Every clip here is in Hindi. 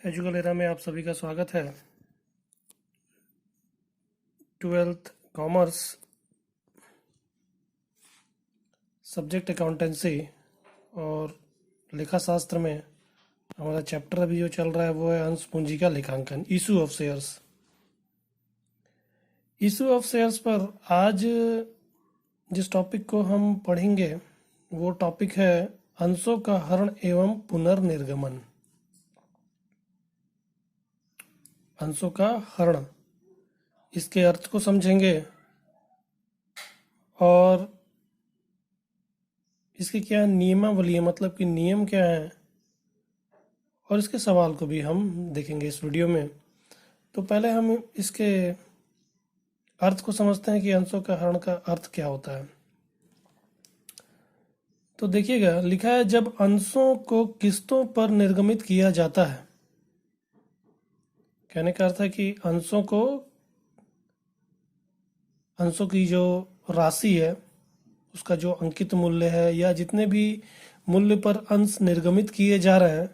एजुकलेरा में आप सभी का स्वागत है। 12th कॉमर्स, सब्जेक्ट अकाउंटेंसी और लेखा शास्त्र में हमारा चैप्टर अभी जो चल रहा है वो है अंश पूंजी का लेखांकन, issue of shares. Issue of shares पर आज जिस टॉपिक को हम पढ़ेंगे वो टॉपिक है अंशों का हरण एवं पुनर्निर्गमन। अंशों का हरण, इसके अर्थ को समझेंगे और इसकी क्या नियमावली है, मतलब कि नियम क्या है, और इसके सवाल को भी हम देखेंगे इस वीडियो में। तो पहले हम इसके अर्थ को समझते हैं कि अंशों का हरण का अर्थ क्या होता है। तो देखिएगा, लिखा है जब अंशों को किस्तों पर निर्गमित किया जाता है। कहने का अर्थ है कि अंशों की जो राशि है, उसका जो अंकित मूल्य है या जितने भी मूल्य पर अंश निर्गमित किए जा रहे हैं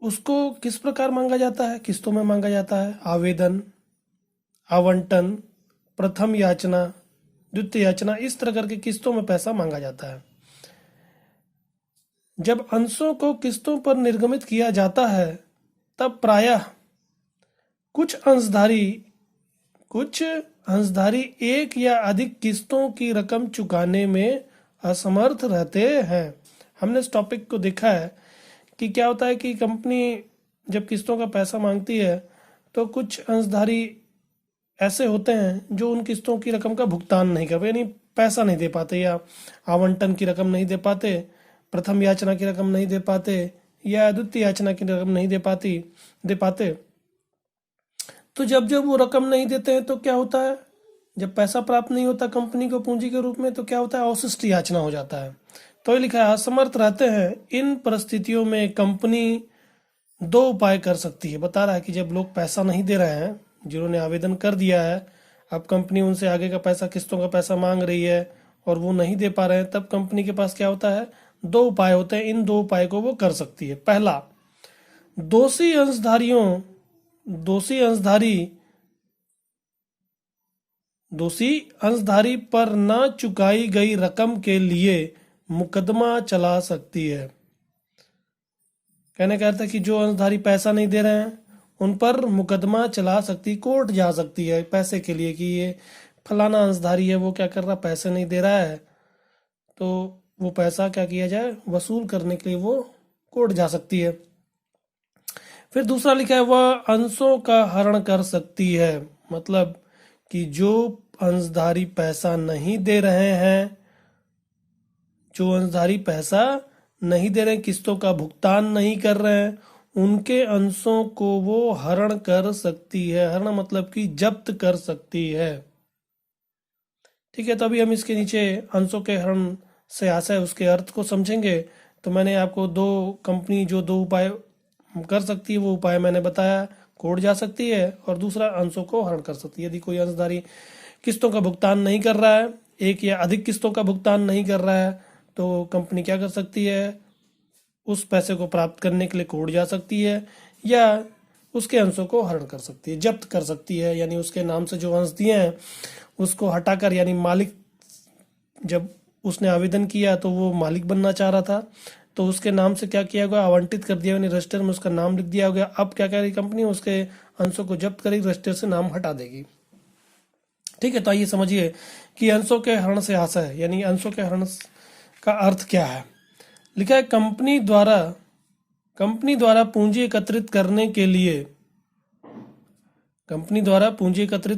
उसको किस प्रकार मांगा जाता है, किस्तों में मांगा जाता है। आवेदन, आवंटन, प्रथम याचना, द्वितीय याचना, इस तरह करके किस्तों में पैसा मांगा जाता है। जब अंशों को किस्तों पर निर्गमित किया जाता है तब प्रायः कुछ अंशधारी एक या अधिक किस्तों की रकम चुकाने में असमर्थ रहते हैं। हमने इस टॉपिक को देखा है कि क्या होता है कि कंपनी जब किस्तों का पैसा मांगती है तो कुछ अंशधारी ऐसे होते हैं जो उन किस्तों की रकम का भुगतान नहीं कर पाते, यानी पैसा नहीं दे पाते, या आवंटन की रकम नहीं दे पाते, प्रथम याचना की रकम नहीं दे पाते, या द्वितीय याचना की रकम नहीं दे पाते। तो जब जब वो रकम नहीं देते हैं तो क्या होता है, जब पैसा प्राप्त नहीं होता कंपनी को पूंजी के रूप में, तो क्या होता है, अवशिष्ट याचना हो जाता है। तो ये लिखा है असमर्थ रहते हैं। इन परिस्थितियों में कंपनी दो उपाय कर सकती है। बता रहा है कि जब लोग पैसा नहीं दे रहे हैं, जिन्होंने आवेदन कर दिया है, अब कंपनी उनसे आगे का पैसा, किस्तों का पैसा मांग रही है और वो नहीं दे पा रहे हैं, तब कंपनी के पास क्या होता है, दो उपाय होते हैं। इन दो उपाय को वो कर सकती है। पहला, दोषी अंशधारी पर न चुकाई गई रकम के लिए मुकदमा चला सकती है। कहने का अर्थ है कि जो अंशधारी पैसा नहीं दे रहे हैं उन पर मुकदमा चला सकती, कोर्ट जा सकती है पैसे के लिए कि ये फलाना अंशधारी है, वो क्या कर रहा, पैसे नहीं दे रहा है, तो वो पैसा क्या किया जाए, वसूल करने के लिए वो कोर्ट जा सकती है। फिर दूसरा लिखा है वह अंशों का हरण कर सकती है, मतलब कि जो अंशधारी पैसा नहीं दे रहे हैं, किस्तों का भुगतान नहीं कर रहे हैं, उनके अंशों को वो हरण कर सकती है। हरण मतलब कि जब्त कर सकती है। ठीक है, तो अभी हम इसके नीचे अंशों के हरण से आशय उसके अर्थ को समझेंगे। तो मैंने आपको कंपनी जो दो उपाय कर सकती है वो उपाय मैंने बताया, कोर्ट जा सकती है और दूसरा अंशों को हरण कर सकती है। यदि कोई अंशधारी किस्तों का भुगतान नहीं कर रहा है, एक या अधिक किस्तों का भुगतान नहीं कर रहा है, तो कंपनी क्या कर सकती है, उस पैसे को प्राप्त करने के लिए कोर्ट जा सकती है या उसके अंशों को हरण कर सकती है, जब्त कर सकती है। यानी उसके नाम से जो अंश दिए हैं उसको हटाकर, यानी मालिक, जब उसने आवेदन किया तो वो मालिक बनना चाह रहा था, तो उसके नाम से क्या किया गया, आवंटित कर दिया, यानी रजिस्टर में उसका नाम लिख दिया गया। अब क्या करेगी कंपनी, उसके अंशों को जब्त करेगी, रजिस्टर से नाम हटा देगी। ठीक है, तो आइए समझिए कि अंशों के हरण से आशय, यानी अंशों के हरण का अर्थ क्या है। लिखा है कंपनी द्वारा पूंजी एकत्रित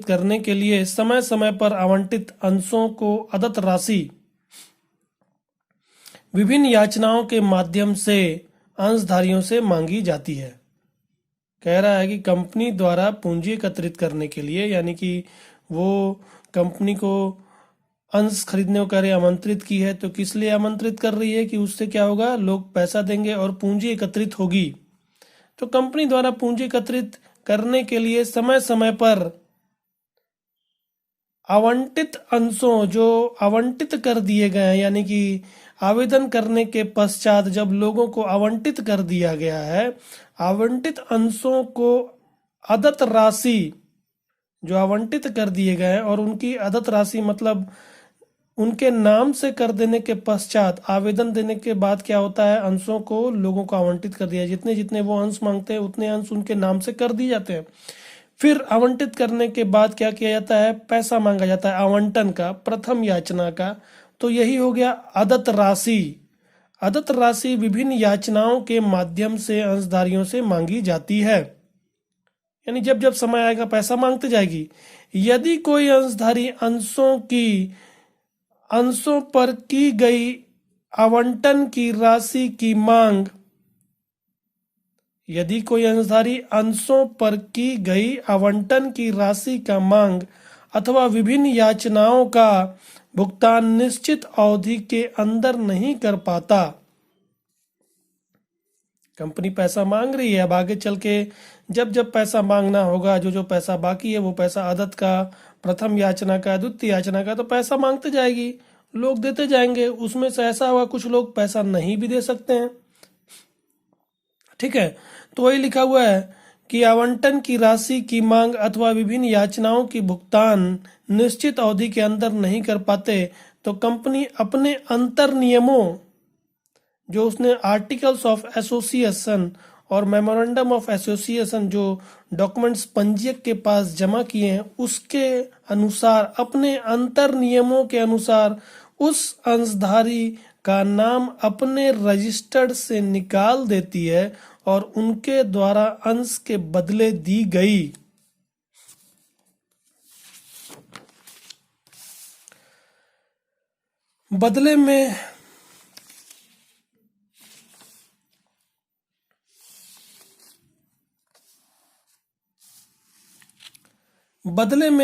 करने के लिए समय समय पर आवंटित अंशों को अदत्त राशि विभिन्न याचनाओं के माध्यम से अंशधारियों से मांगी जाती है। कह रहा है कि कंपनी द्वारा पूंजी एकत्रित करने के लिए, यानी कि वो कंपनी को अंश खरीदने को कार्य आमंत्रित की है, तो किस लिए आमंत्रित कर रही है कि उससे क्या होगा, लोग पैसा देंगे और पूंजी एकत्रित होगी। तो कंपनी द्वारा पूंजी एकत्रित करने के लिए समय समय पर आवंटित अंशों जो आवंटित कर दिए गए हैं, यानी कि आवेदन करने के पश्चात जब लोगों को आवंटित कर दिया गया है, आवंटित अंशों को अदत्त राशि जो आवंटित कर दिए गए हैं और उनकी अदत्त राशि मतलब उनके नाम से कर देने के पश्चात आवेदन देने के बाद क्या होता है, अंशों को लोगों को आवंटित कर दिया, जितने जितने वो अंश मांगते हैं उतने अंश उनके नाम से कर दिए जाते हैं। फिर आवंटित करने के बाद क्या किया जाता है, पैसा मांगा जाता है आवंटन का, प्रथम याचना का। तो यही हो गया अदत्त राशि। अदत्त राशि विभिन्न याचनाओं के माध्यम से अंशधारियों से मांगी जाती है, यानी जब जब समय आएगा पैसा मांगते जाएगी। यदि कोई अंशधारी अंशों पर की गई आवंटन की राशि की मांग यदि कोई अंशधारी अंशों पर की गई आवंटन की राशि का मांग अथवा विभिन्न याचनाओं का भुगतान निश्चित अवधि के अंदर नहीं कर पाता, कंपनी पैसा मांग रही है, अब आगे चल के जब जब पैसा मांगना होगा, जो जो पैसा बाकी है वो पैसा आदत का, प्रथम याचना का, द्वितीय याचना का, तो पैसा मांगते जाएगी, लोग देते जाएंगे। उसमें से ऐसा होगा कुछ लोग पैसा नहीं भी दे सकते हैं, ठीक है। तो वही लिखा हुआ है कि आवंटन की राशि की मांग अथवा विभिन्न याचनाओं की भुगतान निश्चित अवधि के अंदर नहीं कर पाते तो कंपनी अपने अंतर नियमों जो उसने आर्टिकल्स ऑफ एसोसिएशन और मेमोरेंडम ऑफ एसोसिएशन जो डॉक्यूमेंट्स पंजीयक के पास जमा किए हैं उसके अनुसार, अपने अंतर नियमों के अनुसार उस अंशधारी का नाम अपने रजिस्टर्ड से निकाल देती है और उनके द्वारा अंश के बदले दी गई बदले में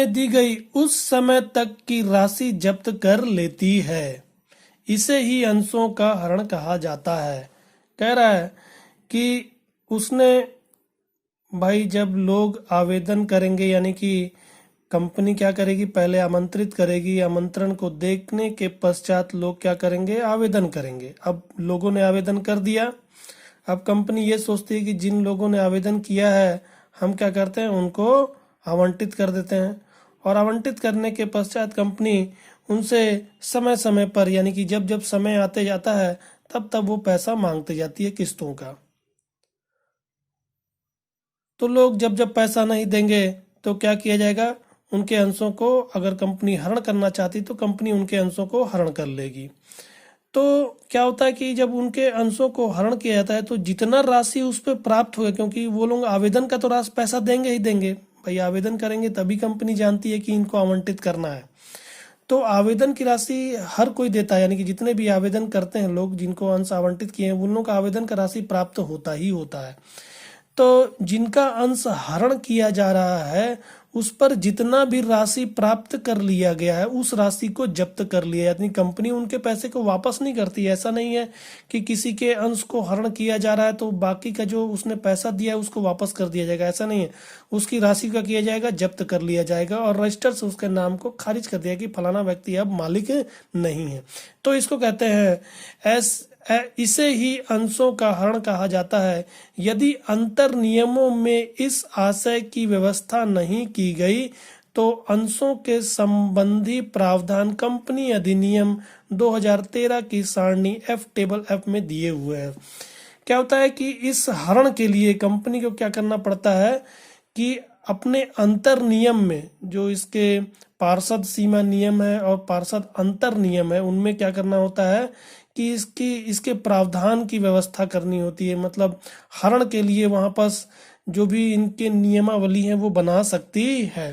दी गई उस समय तक की राशि जब्त कर लेती है। इसे ही अंशों का हरण कहा जाता है। कह रहा है कि उसने भाई जब लोग आवेदन करेंगे, यानी कि कंपनी क्या करेगी, पहले आमंत्रित करेगी, आमंत्रण को देखने के पश्चात लोग क्या करेंगे, आवेदन करेंगे। अब लोगों ने आवेदन कर दिया, अब कंपनी ये सोचती है कि जिन लोगों ने आवेदन किया है हम क्या करते हैं, उनको आवंटित कर देते हैं। और आवंटित करने के पश्चात कंपनी उनसे समय समय पर, यानी कि जब जब समय आते जाता है तब तब वो पैसा मांगते जाती है किस्तों का। तो लोग जब जब पैसा नहीं देंगे तो क्या किया जाएगा, उनके अंशों को, अगर कंपनी हरण करना चाहती तो कंपनी उनके अंशों को हरण कर लेगी। तो क्या होता है कि जब उनके अंशों को हरण किया जाता है तो जितना राशि उस पर प्राप्त होगा, क्योंकि वो लोग आवेदन का तो राशि पैसा देंगे ही देंगे, भाई आवेदन करेंगे तभी कंपनी जानती है कि इनको आवंटित करना है। तो आवेदन की राशि हर कोई देता है, यानी कि जितने भी आवेदन करते हैं लोग, जिनको अंश आवंटित किए हैं उन लोगों का आवेदन का राशि प्राप्त होता ही होता है। तो जिनका अंश हरण किया जा रहा है उस पर जितना भी राशि प्राप्त कर लिया गया है उस राशि को जब्त कर लिया, यानी कंपनी उनके पैसे को वापस नहीं करती है। ऐसा नहीं है कि किसी के अंश को हरण किया जा रहा है तो बाकी का जो उसने पैसा दिया है उसको वापस कर दिया जाएगा, ऐसा नहीं है। उसकी राशि का किया जाएगा, जब्त कर लिया जाएगा और रजिस्टर से उसके नाम को खारिज कर दिया कि फलाना व्यक्ति अब मालिक नहीं है। तो इसको कहते हैं इसे ही अंशों का हरण कहा जाता है। यदि अंतर नियमों में इस आशय की व्यवस्था नहीं की गई तो अंशों के संबंधी प्रावधान कंपनी अधिनियम 2013 की सारणी F टेबल F में दिए हुए हैं। क्या होता है कि इस हरण के लिए कंपनी को क्या करना पड़ता है कि अपने अंतर नियम में, जो इसके पार्षद सीमा नियम है और पार्षद अंतर नियम है, उनमें क्या करना होता है कि इसके प्रावधान की व्यवस्था करनी होती है। मतलब हरण के लिए वहां पास जो भी इनके नियमावली है वो बना सकती है,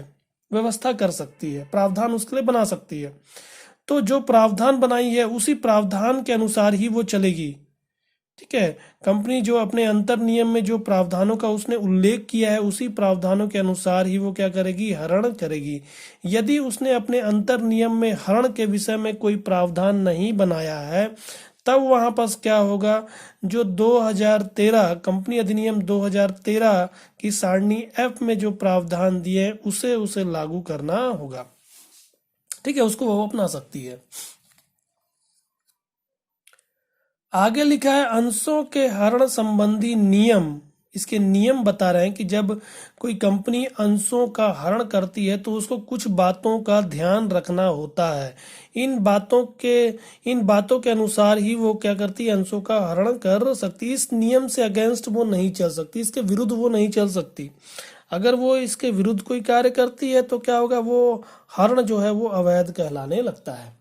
व्यवस्था कर सकती है, प्रावधान उसके लिए बना सकती है। तो जो प्रावधान बनाई है उसी प्रावधान के अनुसार ही वो चलेगी, ठीक है। कंपनी जो अपने अंतर नियम में जो प्रावधानों का उसने उल्लेख किया है उसी प्रावधानों के अनुसार ही वो क्या करेगी, हरण करेगी। यदि उसने अपने अंतर नियम में हरण के विषय में कोई प्रावधान नहीं बनाया है तब वहां पास क्या होगा, जो 2013 कंपनी अधिनियम 2013 की सारणी F में जो प्रावधान दिए उसे लागू करना होगा। ठीक है, उसको वो अपना सकती है। आगे लिखा है अंशों के हरण संबंधी नियम। इसके नियम बता रहे हैं कि जब कोई कंपनी अंशों का हरण करती है तो उसको कुछ बातों का ध्यान रखना होता है। इन बातों के अनुसार ही वो क्या करती है, अंशों का हरण कर सकती है। इस नियम से अगेंस्ट वो नहीं चल सकती, इसके विरुद्ध वो नहीं चल सकती। अगर वो इसके विरुद्ध कोई कार्य करती है तो क्या होगा, वो हरण जो है वो अवैध कहलाने लगता है।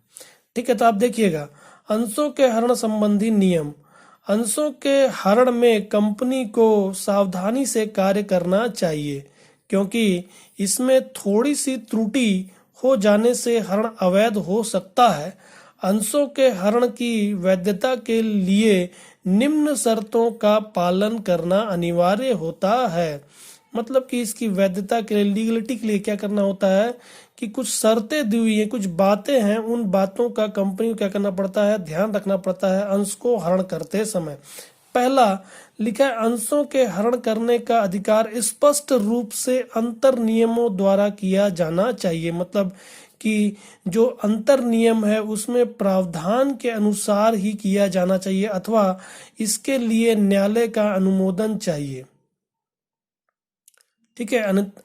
ठीक है, तो आप देखिएगा अंशों के हरण संबंधी नियम। अंशों के हरण में कंपनी को सावधानी से कार्य करना चाहिए, क्योंकि इसमें थोड़ी सी त्रुटि हो जाने से हरण अवैध हो सकता है। अंशों के हरण की वैधता के लिए निम्न शर्तों का पालन करना अनिवार्य होता है। मतलब कि इसकी वैधता के लिए, लीगलिटी के लिए क्या करना होता है कि कुछ शर्तें दी हुई हैं, कुछ बातें हैं, उन बातों का कंपनी को क्या करना पड़ता है, ध्यान रखना पड़ता है अंश को हरण करते समय। पहला लिखा है अंशों के हरण करने का अधिकार स्पष्ट रूप से अंतर नियमों द्वारा किया जाना चाहिए। मतलब कि जो अंतर नियम है उसमें प्रावधान के अनुसार ही किया जाना चाहिए, अथवा इसके लिए न्यायालय का अनुमोदन चाहिए। ठीक है,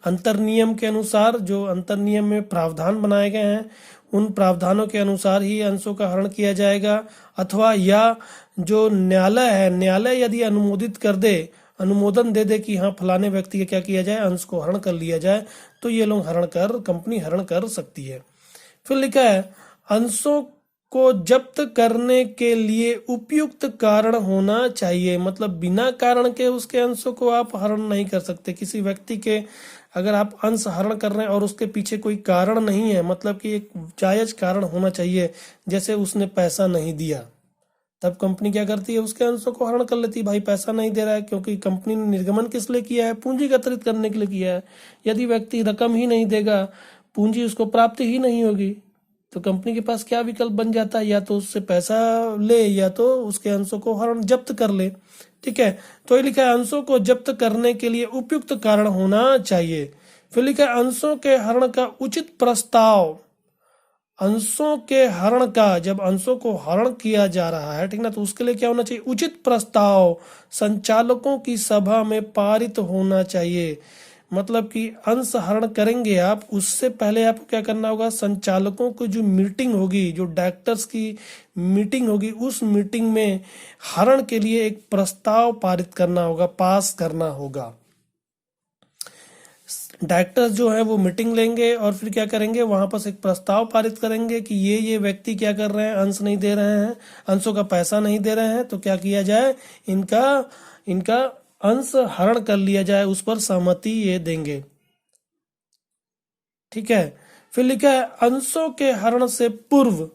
अंतर नियम के अनुसार, जो अंतर नियम में प्रावधान बनाए गए हैं उन प्रावधानों के अनुसार ही अंशों का हरण किया जाएगा, अथवा या जो न्यायालय है, न्यायालय यदि अनुमोदित कर दे, अनुमोदन दे दे कि हाँ फलाने व्यक्ति का क्या किया जाए, अंश को हरण कर लिया जाए, तो ये लोग कंपनी हरण कर सकती है। फिर लिखा है अंशों को जब्त करने के लिए उपयुक्त कारण होना चाहिए। मतलब बिना कारण के उसके अंशों को आप हरण नहीं कर सकते। किसी व्यक्ति के अगर आप अंश हरण कर रहे हैं और उसके पीछे कोई कारण नहीं है, मतलब कि एक जायज कारण होना चाहिए, जैसे उसने पैसा नहीं दिया, तब कंपनी क्या करती है, उसके अंशों को हरण कर लेती है। भाई पैसा नहीं दे रहा है, क्योंकि कंपनी ने निर्गमन किस लिए किया है, पूंजी एकत्रित करने के लिए किया है। यदि व्यक्ति रकम ही नहीं देगा, पूंजी उसको प्राप्त ही नहीं होगी, तो कंपनी के पास क्या विकल्प बन जाता है, या तो उससे पैसा ले या तो उसके अंशों को हरण जब्त कर ले। ठीक है, तो ये लिखा है अंशों को जब्त करने के लिए उपयुक्त कारण होना चाहिए। फिर लिखा है अंशों के हरण का उचित प्रस्ताव। अंशों के हरण का, जब अंशों को हरण किया जा रहा है, ठीक ना, तो उसके लिए क्या होना चाहिए, उचित प्रस्ताव संचालकों की सभा में पारित होना चाहिए। मतलब कि अंश हरण करेंगे आप, उससे पहले आपको क्या करना होगा, संचालकों की जो मीटिंग होगी, जो डायरेक्टर्स की मीटिंग होगी, उस मीटिंग में हरण के लिए एक प्रस्ताव पारित करना होगा, पास करना होगा। डायरेक्टर्स जो है वो मीटिंग लेंगे और फिर क्या करेंगे, वहां पर एक प्रस्ताव पारित करेंगे कि ये व्यक्ति क्या कर रहे हैं, अंश नहीं दे रहे हैं, अंशों का पैसा नहीं दे रहे हैं, तो क्या किया जाए, इनका अंश हरण कर लिया जाए, उस पर सहमति ये देंगे। ठीक है, फिर लिखा है अंशों के हरण से पूर्व,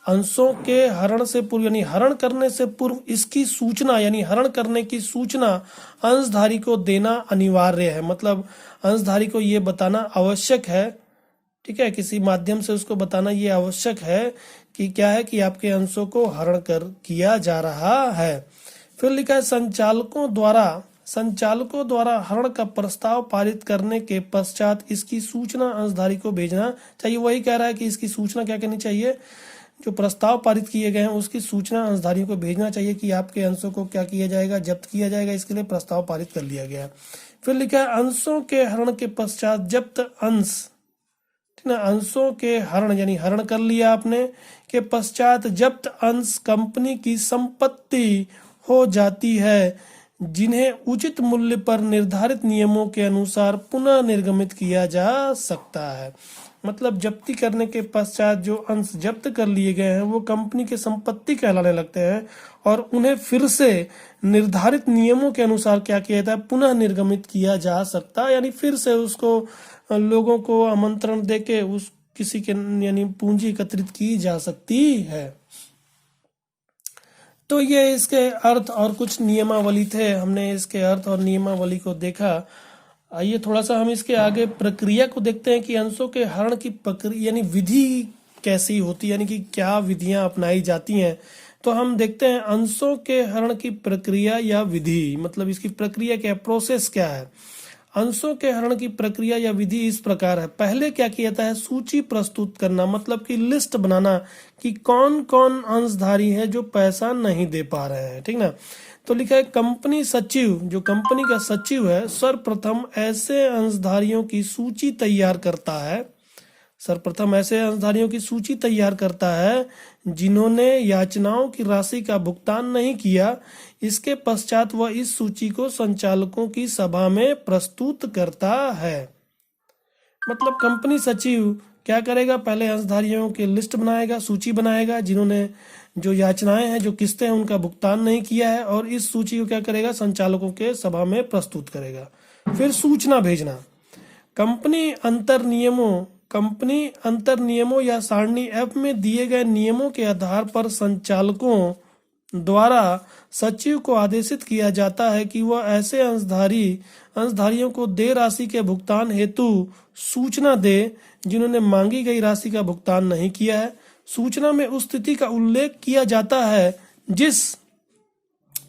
अंशों के हरण से पूर्व यानी हरण करने से पूर्व इसकी सूचना, यानी हरण करने की सूचना अंशधारी को देना अनिवार्य है। मतलब अंशधारी को ये बताना आवश्यक है, ठीक है, किसी माध्यम से उसको बताना ये आवश्यक है कि क्या है कि आपके अंशों को हरण कर किया जा रहा है। फिर लिखा है संचालकों द्वारा हरण का प्रस्ताव पारित करने के पश्चात इसकी सूचना अंशधारी को भेजना चाहिए। वही कह रहा है कि इसकी सूचना क्या करनी चाहिए, जो प्रस्ताव पारित किए गए हैं उसकी सूचना अंशधारियों को भेजना चाहिए कि आपके अंशों को क्या किया जाएगा, जब्त किया जाएगा, इसके लिए प्रस्ताव पारित कर लिया गया। फिर लिखा है अंशों के हरण के पश्चात जब्त अंश, ठीक ना, अंशों के हरण यानी हरण कर लिया आपने, के पश्चात जब्त अंश कंपनी की संपत्ति हो जाती है, जिन्हें उचित मूल्य पर निर्धारित नियमों के अनुसार पुनः निर्गमित किया जा सकता है। मतलब जब्ती करने के पश्चात जो अंश जब्त कर लिए गए हैं वो कंपनी की संपत्ति कहलाने लगते हैं और उन्हें फिर से निर्धारित नियमों के अनुसार क्या किया जाता है, पुनः निर्गमित किया जा सकता है। यानी फिर से उसको लोगों को आमंत्रण देके उस किसी के यानी पूंजी एकत्रित की जा सकती है। तो ये इसके अर्थ और कुछ नियमावली थे, हमने इसके अर्थ और नियमावली को देखा। आइए थोड़ा सा हम इसके आगे प्रक्रिया को देखते हैं कि अंशों के हरण की प्रक्रिया यानी विधि कैसी होती है, यानी कि क्या विधियां अपनाई जाती हैं। तो हम देखते हैं अंशों के हरण की प्रक्रिया या विधि, मतलब इसकी प्रक्रिया क्या है, प्रोसेस क्या है। अंशों के हरण की प्रक्रिया या विधि इस प्रकार है। पहले क्या किया जाता है, सूची प्रस्तुत करना, मतलब कि लिस्ट बनाना कि कौन कौन अंशधारी है जो पैसा नहीं दे पा रहे हैं, ठीक ना। तो लिखा है कंपनी सचिव, जो कंपनी का सचिव है, सर्वप्रथम ऐसे अंशधारियों की सूची तैयार करता है, सर्वप्रथम ऐसे अंशधारियों की सूची तैयार करता है जिन्होंने याचनाओं की राशि का भुगतान नहीं किया। इसके पश्चात वह इस सूची को संचालकों की सभा में प्रस्तुत करता है। मतलब कंपनी सचिव क्या करेगा, पहले अंशधारियों की लिस्ट बनाएगा, सूची बनाएगा जिन्होंने जो याचनाएं हैं, जो किस्तें हैं, उनका भुगतान नहीं किया है, और इस सूची को क्या करेगा, संचालकों के सभा में प्रस्तुत करेगा। फिर सूचना भेजना, कंपनी अंतर नियमों या सारणी एफ में दिए गए नियमों के आधार पर संचालकों द्वारा सचिव को आदेशित किया जाता है कि वह ऐसे अंशधारियों को देय राशि के भुगतान हेतु सूचना दे जिन्होंने मांगी गई राशि का भुगतान नहीं किया है। सूचना में उस तिथि का उल्लेख किया जाता है जिस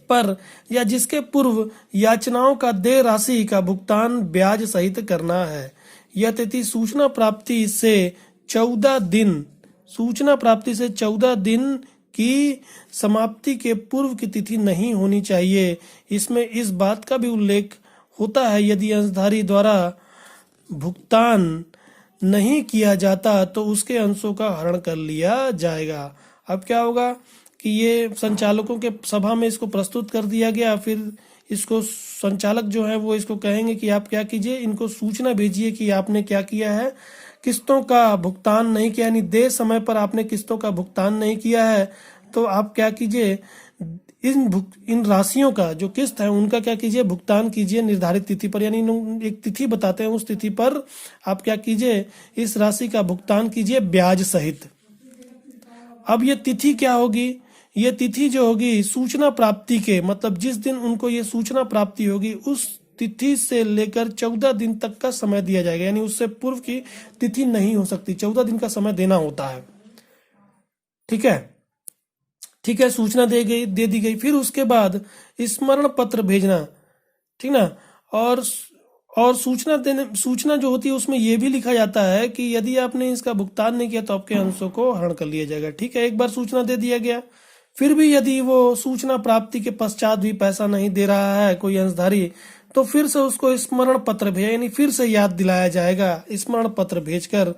पर या जिसके पूर्व याचनाओं का देय राशि का भुगतान ब्याज सहित करना है। यह तिथि सूचना प्राप्ति से 14 दिन की समाप्ति के पूर्व की तिथि नहीं होनी चाहिए। इसमें इस बात का भी उल्लेख होता है यदि अंशधारी द्वारा भुगतान नहीं किया जाता तो उसके अंशों का हरण कर लिया जाएगा। अब क्या होगा कि ये संचालकों के सभा में इसको प्रस्तुत कर दिया गया, फिर इसको संचालक जो है वो इसको कहेंगे कि आप क्या कीजिए, इनको सूचना भेजिए कि आपने क्या किया है, किस्तों का भुगतान नहीं किया, यानी देय समय पर आपने किस्तों का भुगतान नहीं किया है। तो आप क्या कीजिए, इन राशियों का जो किस्त है उनका क्या कीजिए, भुगतान कीजिए निर्धारित तिथि पर, यानी एक तिथि बताते हैं, उस तिथि पर आप क्या कीजिए, इस राशि का भुगतान कीजिए ब्याज सहित। अब ये तिथि क्या होगी, ये तिथि जो होगी सूचना प्राप्ति के, मतलब जिस दिन उनको ये सूचना प्राप्ति होगी उस तिथि से लेकर 14 दिन तक का समय दिया जाएगा, यानी उससे पूर्व की तिथि नहीं हो सकती, 14 दिन का समय देना होता है। ठीक है, सूचना दे दी गई। फिर उसके बाद स्मरण पत्र भेजना, ठीक ना। और सूचना जो होती है उसमें यह भी लिखा जाता है कि यदि आपने इसका भुगतान नहीं किया तो आपके अंशों को हरण कर लिया जाएगा। ठीक है, एक बार सूचना दे दिया गया, फिर भी यदि वो सूचना प्राप्ति के पश्चात भी पैसा नहीं दे रहा है कोई अंशधारी, तो फिर से उसको स्मरण पत्र भेज, यानी फिर से याद दिलाया जाएगा स्मरण पत्र भेजकर।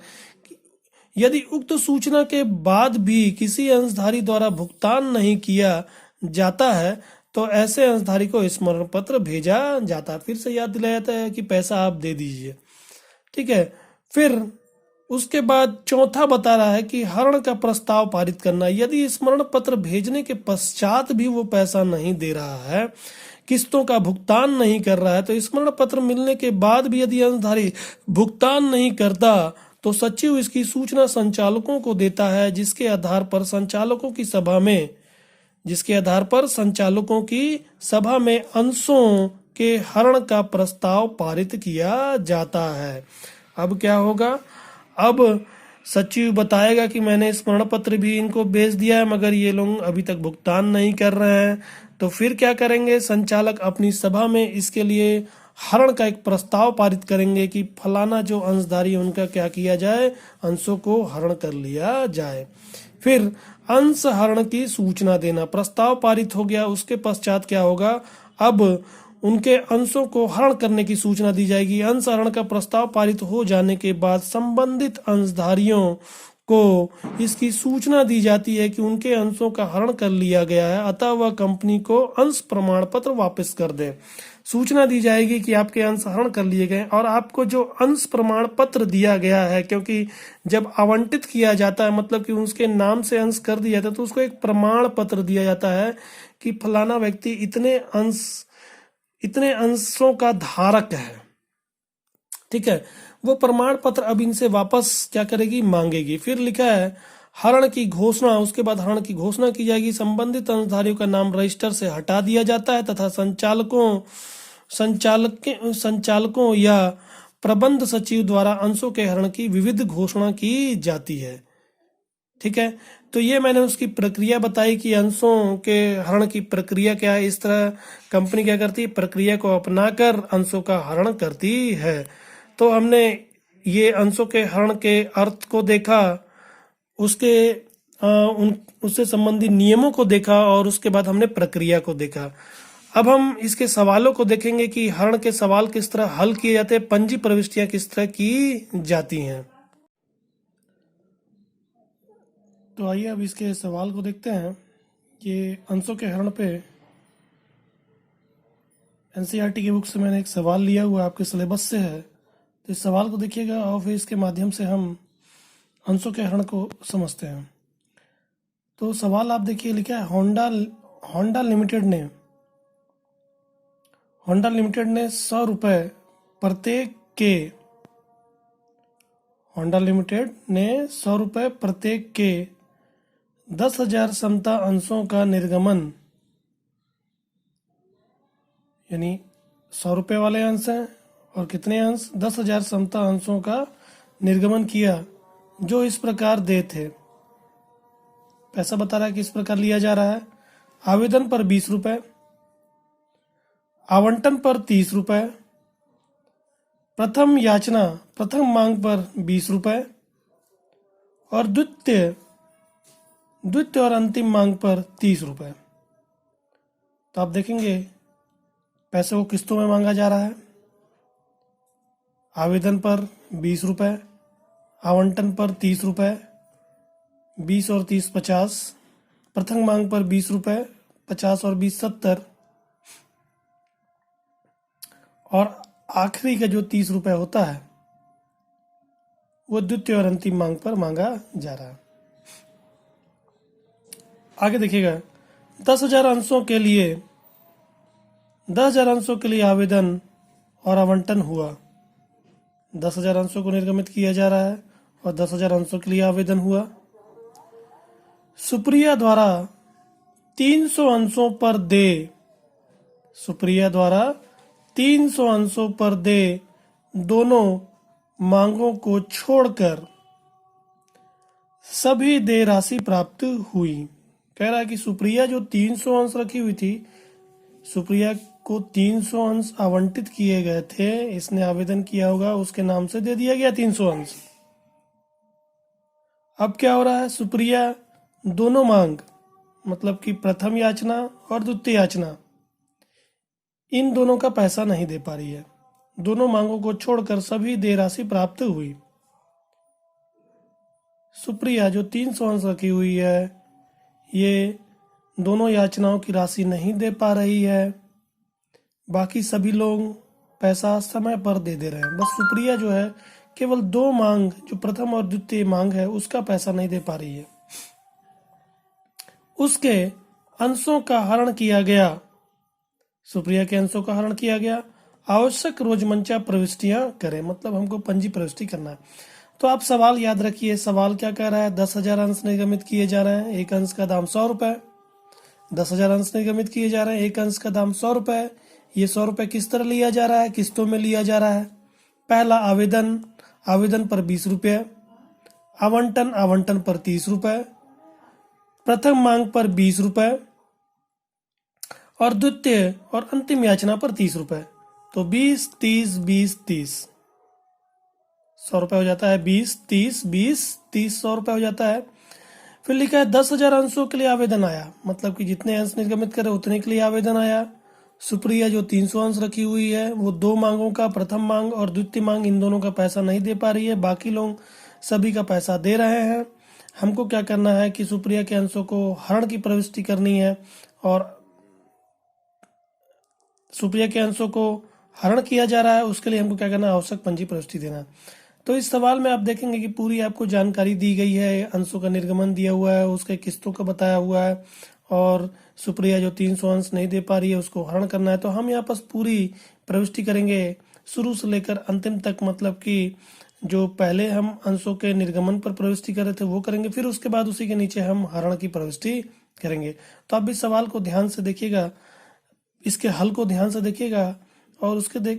यदि उक्त सूचना के बाद भी किसी अंशधारी द्वारा भुगतान नहीं किया जाता है तो ऐसे अंशधारी को स्मरण पत्र भेजा जाता है, फिर से याद दिलाया जाता है कि पैसा आप दे दीजिए। ठीक है, फिर उसके बाद चौथा बता रहा है कि हरण का प्रस्ताव पारित करना। यदि स्मरण पत्र भेजने के पश्चात भी वो पैसा नहीं दे रहा है, किस्तों का भुगतान नहीं कर रहा है, तो स्मरण पत्र मिलने के बाद भी यदि अंशधारी भुगतान नहीं करता तो सचिव इसकी सूचना संचालकों को देता है, जिसके आधार पर संचालकों की सभा में अंशों के हरण का प्रस्ताव पारित किया जाता है। अब क्या होगा, अब सचिव बताएगा कि मैंने स्मरण पत्र भी इनको भेज दिया है मगर ये लोग अभी तक भुगतान नहीं कर रहे हैं। तो फिर क्या करेंगे, संचालक अपनी सभा में इसके लिए हरण का एक प्रस्ताव पारित करेंगे कि फलाना जो अंशधारी है उनका क्या किया जाए, अंशों को हरण कर लिया जाए। फिर अंश हरण की सूचना देना, प्रस्ताव पारित हो गया, उसके पश्चात क्या होगा, अब उनके अंशों को हरण करने की सूचना दी जाएगी। अंश हरण का प्रस्ताव पारित हो जाने के बाद संबंधित अंशधारियों को इसकी सूचना दी जाती है कि उनके अंशों का हरण कर लिया गया है, अतः वह कंपनी को अंश प्रमाण पत्र वापस कर दे। सूचना दी जाएगी कि आपके अंश हरण कर लिए गए और आपको जो अंश प्रमाण पत्र दिया गया है, क्योंकि जब आवंटित किया जाता है मतलब कि उसके नाम से अंश कर दिया जाता है तो उसको एक प्रमाण पत्र दिया जाता है कि फलाना व्यक्ति इतने अंशों का धारक है। ठीक है, वो प्रमाण पत्र अब इनसे वापस क्या करेगी, मांगेगी। फिर लिखा है हरण की घोषणा, उसके बाद हरण की घोषणा की जाएगी। संबंधित अंशधारियों का नाम रजिस्टर से हटा दिया जाता है तथा संचालकों या प्रबंध सचिव द्वारा अंशों के हरण की विविध घोषणा की जाती है। ठीक है, तो ये मैंने उसकी प्रक्रिया बताई कि अंशों के हरण की प्रक्रिया क्या है। इस तरह कंपनी क्या करती है, प्रक्रिया को अपनाकर अंशों का हरण करती है। तो हमने ये अंशों के हरण के अर्थ को देखा, उसके उससे संबंधित नियमों को देखा, और उसके बाद हमने प्रक्रिया को देखा। अब हम इसके सवालों को देखेंगे कि हरण के सवाल किस तरह हल किए जाते हैं, पंजी प्रविष्टियां किस तरह की जाती हैं। तो आइए अब इसके सवाल को देखते हैं। ये अंशों के हरण पे एनसीईआरटी की बुक से मैंने एक सवाल लिया हुआ, आपके सिलेबस से है। तो इस सवाल को देखिएगा और फिर इसके माध्यम से हम अंशों के हरण को समझते हैं। तो सवाल आप देखिए, लिखा है होंडा लिमिटेड ने 100 रुपये प्रत्येक के होंडा लिमिटेड ने 100 रुपये प्रत्येक के 10,000 समता अंशों का निर्गमन, यानी 100 रुपये वाले अंश हैं और कितने अंश, 10,000 समता अंशों का निर्गमन किया, जो इस प्रकार दे थे। पैसा बता रहा है कि इस प्रकार लिया जा रहा है। आवेदन पर 20 रुपये, आवंटन पर 30 रुपये, प्रथम मांग पर 20 रुपये और द्वितीय और अंतिम मांग पर 30 रुपये। तो आप देखेंगे पैसे को किस्तों में मांगा जा रहा है। आवेदन पर 20 रुपये, आवंटन पर 30 रुपये, 20 और 30 50, प्रथम मांग पर 20 रुपये, 50 और 20 70, और आखिरी का जो 30 रुपये होता है वो द्वितीय और अंतिम मांग पर मांगा जा रहा है। आगे देखिएगा, 10,000 अंशों के लिए आवेदन और आवंटन हुआ। 10,000 अंशों को निर्गमित किया जा रहा है और 10,000 अंशों के लिए आवेदन हुआ। सुप्रिया द्वारा 300 अंशों पर दे दोनों मांगों को छोड़कर सभी देय राशि प्राप्त हुई। कह रहा है कि सुप्रिया जो 300 अंश रखी हुई थी, सुप्रिया को 300 अंश आवंटित किए गए थे, इसने आवेदन किया होगा, उसके नाम से दे दिया गया 300 अंश। अब क्या हो रहा है, सुप्रिया दोनों मांग, मतलब कि प्रथम याचना और द्वितीय याचना, इन दोनों का पैसा नहीं दे पा रही है। दोनों मांगों को छोड़कर सभी देय राशि प्राप्त हुई। सुप्रिया जो 300 अंश रखी हुई है, ये दोनों याचनाओं की राशि नहीं दे पा रही है। बाकी सभी लोग पैसा समय पर दे रहे हैं। बस सुप्रिया जो है केवल 2 मांग, जो प्रथम और द्वितीय मांग है, उसका पैसा नहीं दे पा रही है। उसके अंशों का हरण किया गया, सुप्रिया के अंशों का हरण किया गया। आवश्यक रोजमंचा प्रविष्टियां करें, मतलब हमको पंजी प्रविष्टि करना है। तो आप सवाल याद रखिए, सवाल क्या कह रहा है, 10,000 अंश निर्गमित किए जा रहे हैं, एक अंश का दाम 100 रुपये। 10,000 अंश निर्गमित किए जा रहे हैं, एक अंश का दाम 100 रुपये। ये 100 रुपये किस तरह लिया जा रहा है, किस्तों में लिया जा रहा है। पहला आवेदन पर 20 रुपये, आवंटन पर 30 रुपये, प्रथम मांग पर 20 रुपये और द्वितीय और अंतिम याचना पर 30 रुपये। तो 20 30 20 30, 100 रुपये हो जाता है। 20 30 20 30, 100 रुपये हो जाता है। फिर लिखा है 10,000 अंशों के लिए आवेदन आया, मतलब कि जितने अंश निर्गमित करे उतने के लिए आवेदन आया। सुप्रिया जो 300 अंश रखी हुई है, वो 2 मांगों का, प्रथम मांग और द्वितीय मांग, इन दोनों का पैसा नहीं दे पा रही है। बाकी लोग सभी का पैसा दे रहे हैं। हमको क्या करना है कि सुप्रिया के अंशों को हरण की प्रविष्टि करनी है, और सुप्रिया के अंशों को हरण किया जा रहा है, उसके लिए हमको क्या करना है, आवश्यक पंजी प्रविष्टि देना। तो इस सवाल में आप देखेंगे कि पूरी आपको जानकारी दी गई है, अंशों का निर्गमन दिया हुआ है, उसके किस्तों का बताया हुआ है, और सुप्रिया जो 300 अंश नहीं दे पा रही है उसको हरण करना है। तो हम यहाँ पर पूरी प्रविष्टि करेंगे शुरू से लेकर अंतिम तक, मतलब कि जो पहले हम अंशों के निर्गमन पर प्रविष्टि कर रहे थे वो करेंगे, फिर उसके बाद उसी के नीचे हम हरण की प्रविष्टि करेंगे। तो आप इस सवाल को ध्यान से देखिएगा, इसके हल को ध्यान से देखिएगा, और उसके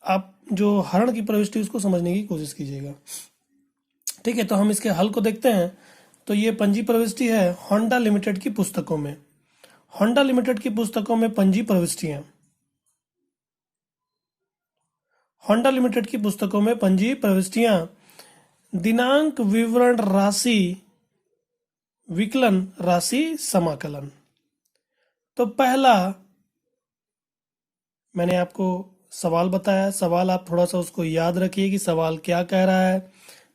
आप जो हरण की प्रविष्टि उसको समझने की कोशिश कीजिएगा। ठीक है, तो हम इसके हल को देखते हैं। तो ये पंजी प्रविष्टि है होंडा लिमिटेड की पुस्तकों में। होंडा लिमिटेड की पुस्तकों में पंजी प्रविष्टियां, होंडा लिमिटेड की पुस्तकों में पंजी प्रविष्टियां, दिनांक, विवरण, राशि, विकलन, राशि समाकलन। तो पहला मैंने आपको सवाल बताया, सवाल आप थोड़ा सा उसको याद रखिए कि सवाल क्या कह रहा है।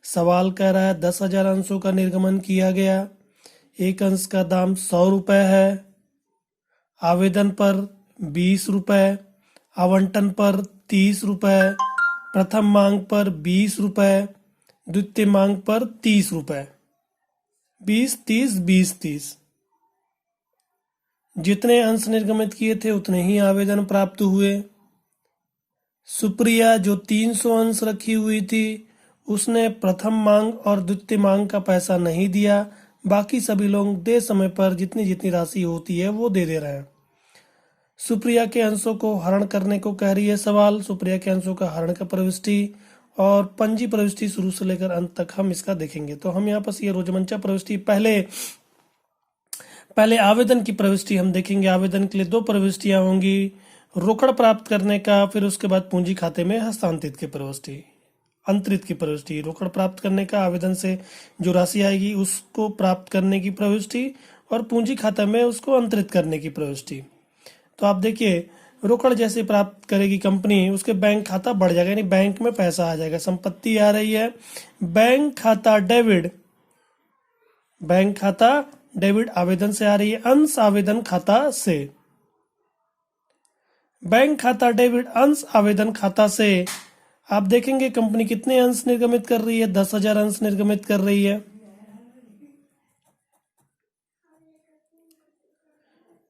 सवाल कह रहा है 10,000 अंशों का निर्गमन किया गया, एक अंश का दाम 100 रुपए है, आवेदन पर 20 रुपए, आवंटन पर 30 रुपए, प्रथम मांग पर 20 रुपए, द्वितीय मांग पर 30 रुपए, 20 30 20 30। जितने अंश निर्गमित किए थे उतने ही आवेदन प्राप्त हुए। सुप्रिया जो 300 अंश रखी हुई थी उसने प्रथम मांग और द्वितीय मांग का पैसा नहीं दिया, बाकी सभी लोग दे समय पर जितनी जितनी राशि होती है वो दे रहे हैं। सुप्रिया के अंशों को हरण करने को कह रही है सवाल। सुप्रिया के अंशों का हरण का प्रविष्टि और पंजी प्रविष्टि शुरू से लेकर अंत तक हम इसका देखेंगे। तो हम यहाँ पर ये रोजमंचा प्रविष्टि पहले आवेदन की प्रविष्टि हम देखेंगे। आवेदन के लिए 2 प्रविष्टियां होंगी, रोकड़ प्राप्त करने का, फिर उसके बाद पूंजी खाते में हस्तांतरित की प्रविष्टि, अंतरित की प्रविष्टि। रोकड़ प्राप्त करने का, आवेदन से जो राशि आएगी उसको प्राप्त करने की प्रविष्टि, और पूंजी खाता में उसको अंतरित करने की प्रविष्टि। तो आप देखिए, रोकड़ जैसे प्राप्त करेगी कंपनी, उसके बैंक खाता बढ़ जाएगा, यानी बैंक में पैसा आ जाएगा, संपत्ति आ रही है, बैंक खाता डेबिट, बैंक खाता डेबिट आवेदन से आ रही है, अंश आवेदन खाता से, बैंक खाता डेबिट अंश आवेदन खाता से। आप देखेंगे कंपनी कितने अंश निर्गमित कर रही है, 10,000 अंश निर्गमित कर रही है।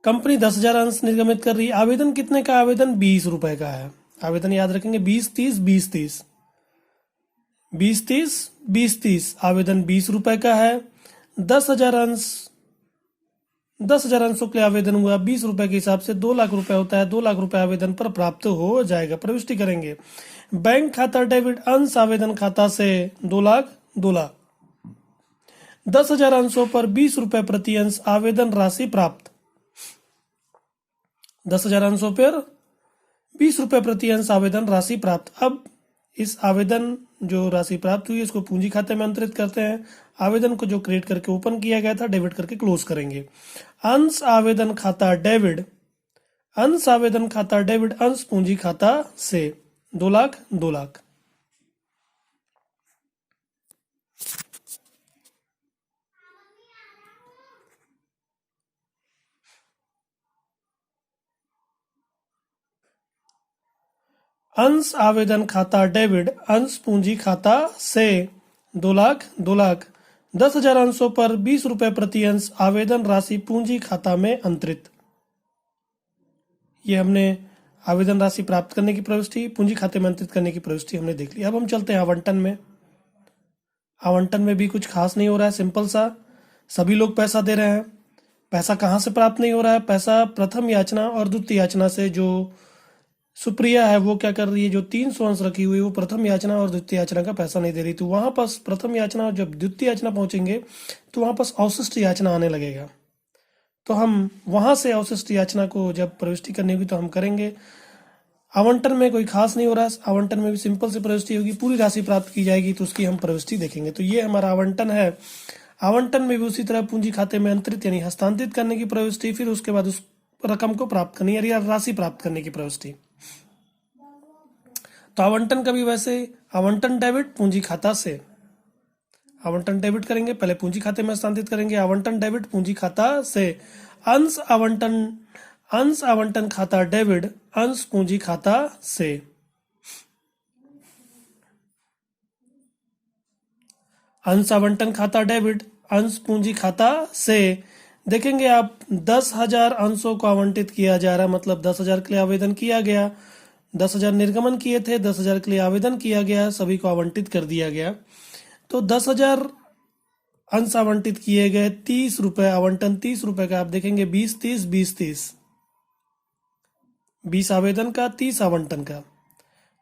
कंपनी 10,000 अंश निर्गमित कर रही है। आवेदन कितने का? आवेदन 20 रुपए का है। आवेदन याद रखेंगे 20 30 20 30 20 30 20 30। आवेदन 20 रुपए का है। 10,000 अंश, 10,000 अंशों के लिए आवेदन हुआ, 20 रुपए के हिसाब से 2 लाख रुपए होता है। 2 लाख रुपए आवेदन पर प्राप्त हो जाएगा। प्रविष्टि करेंगे बैंक खाता डेबिट अंश आवेदन खाता से 2 लाख 2 लाख। 10,000 अंशों पर 20 रुपए प्रति अंश आवेदन राशि प्राप्त। 10,000 अंशों पर 20 रुपए प्रति अंश आवेदन राशि प्राप्त। अब इस आवेदन जो राशि प्राप्त हुई इसको पूंजी खाते में अंतरित करते हैं। आवेदन को जो क्रिएट करके ओपन किया गया था डेबिट करके क्लोज करेंगे। अंश आवेदन खाता डेबिट, अंश आवेदन खाता डेबिट अंश पूंजी खाता से 2 लाख 2 लाख। अंश आवेदन खाता डेबिट अंश पूंजी खाता से 2 लाख 2 लाख। 10,000 अंशों पर 20 रुपए प्रति अंश आवेदन राशि पूंजी खाता में अंतरित। ये हमने आवेदन राशि प्राप्त करने की प्रविष्टि, पूंजी खाते में अंतरित करने की प्रविष्टि हमने देख ली। अब हम चलते हैं आवंटन में। आवंटन में भी कुछ खास नहीं हो रहा है, सिंपल सा सभी लोग पैसा दे रहे हैं। पैसा कहाँ से प्राप्त नहीं हो रहा है? पैसा प्रथम याचना और द्वितीय याचना से। जो सुप्रिया है वो क्या कर रही है, जो 300 अंश रखी हुई वो प्रथम याचना और द्वितीय याचना का पैसा नहीं दे रही। तो वहां पर प्रथम याचना और जब द्वितीय याचना पहुंचेंगे तो वहां पर अवशिष्ट याचना आने लगेगा। तो हम वहां से अवशिष्ट याचना को जब प्रविष्टि करनी होगी तो हम करेंगे। आवंटन में कोई खास नहीं हो रहा है, आवंटन में भी सिंपल सी प्रविष्टि होगी, पूरी राशि प्राप्त की जाएगी तो उसकी हम प्रविष्टि देखेंगे। तो ये हमारा आवंटन है। आवंटन में भी उसी तरह पूंजी खाते में अंतरित यानी हस्तांतरित करने की प्रविष्टि, फिर उसके बाद उस रकम को प्राप्त करनी यानी राशि प्राप्त करने की प्रविष्टि। तो आवंटन का भी वैसे आवंटन डेबिट पूंजी खाता से, आवंटन डेबिट करेंगे, पहले पूंजी खाते में हस्तांतरित करेंगे। आवंटन डेबिट पूंजी खाता से। अंश आवंटन, अंश आवंटन खाता डेबिट अंश पूंजी खाता से। अंश आवंटन खाता डेबिट अंश पूंजी खाता से। देखेंगे आप 10,000 अंशों को आवंटित किया जा रहा है, मतलब 10,000 के लिए आवेदन किया गया, 10,000 निर्गमन किए थे, 10,000 के लिए आवेदन किया गया, सभी को आवंटित कर दिया गया। तो 10,000 अंश आवंटित किए गए, 30 रुपए आवंटन 30 रुपए का। आप देखेंगे 20 30 20 30, 20 आवेदन का 30 आवंटन का।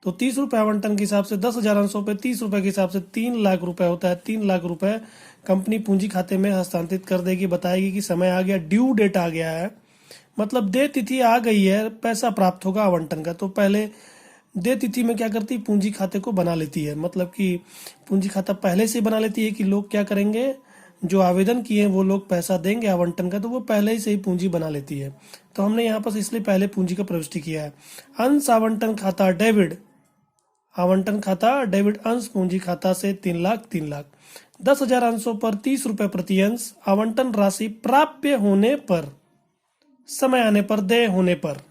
तो 30 रुपये आवंटन के हिसाब से 10,000 अंशों पे 30 रुपये के हिसाब से 3 लाख रुपए होता है। 3 लाख रुपए कंपनी पूंजी खाते में हस्तांतरित कर देगी, बताएगी कि समय आ गया, ड्यू डेट आ गया है, मतलब देय तिथि आ गई है, पैसा प्राप्त होगा आवंटन का। तो पहले देय तिथि में क्या करती, पूंजी खाते को बना लेती है, मतलब कि पूंजी खाता पहले से बना लेती है कि लोग क्या करेंगे, जो आवेदन किए वो लोग पैसा देंगे आवंटन का, तो वो पहले से ही पूंजी बना लेती है। तो हमने यहाँ पर इसलिए पहले पूंजी का प्रविष्टि किया है। अंश आवंटन खाता डेबिट, आवंटन खाता डेबिट, अंश पूंजी खाता से 3 लाख 3 लाख। 10,000 अंशों पर 30 रुपये प्रति अंश, आवंटन राशि प्राप्य होने पर, समय आने पर, देय होने पर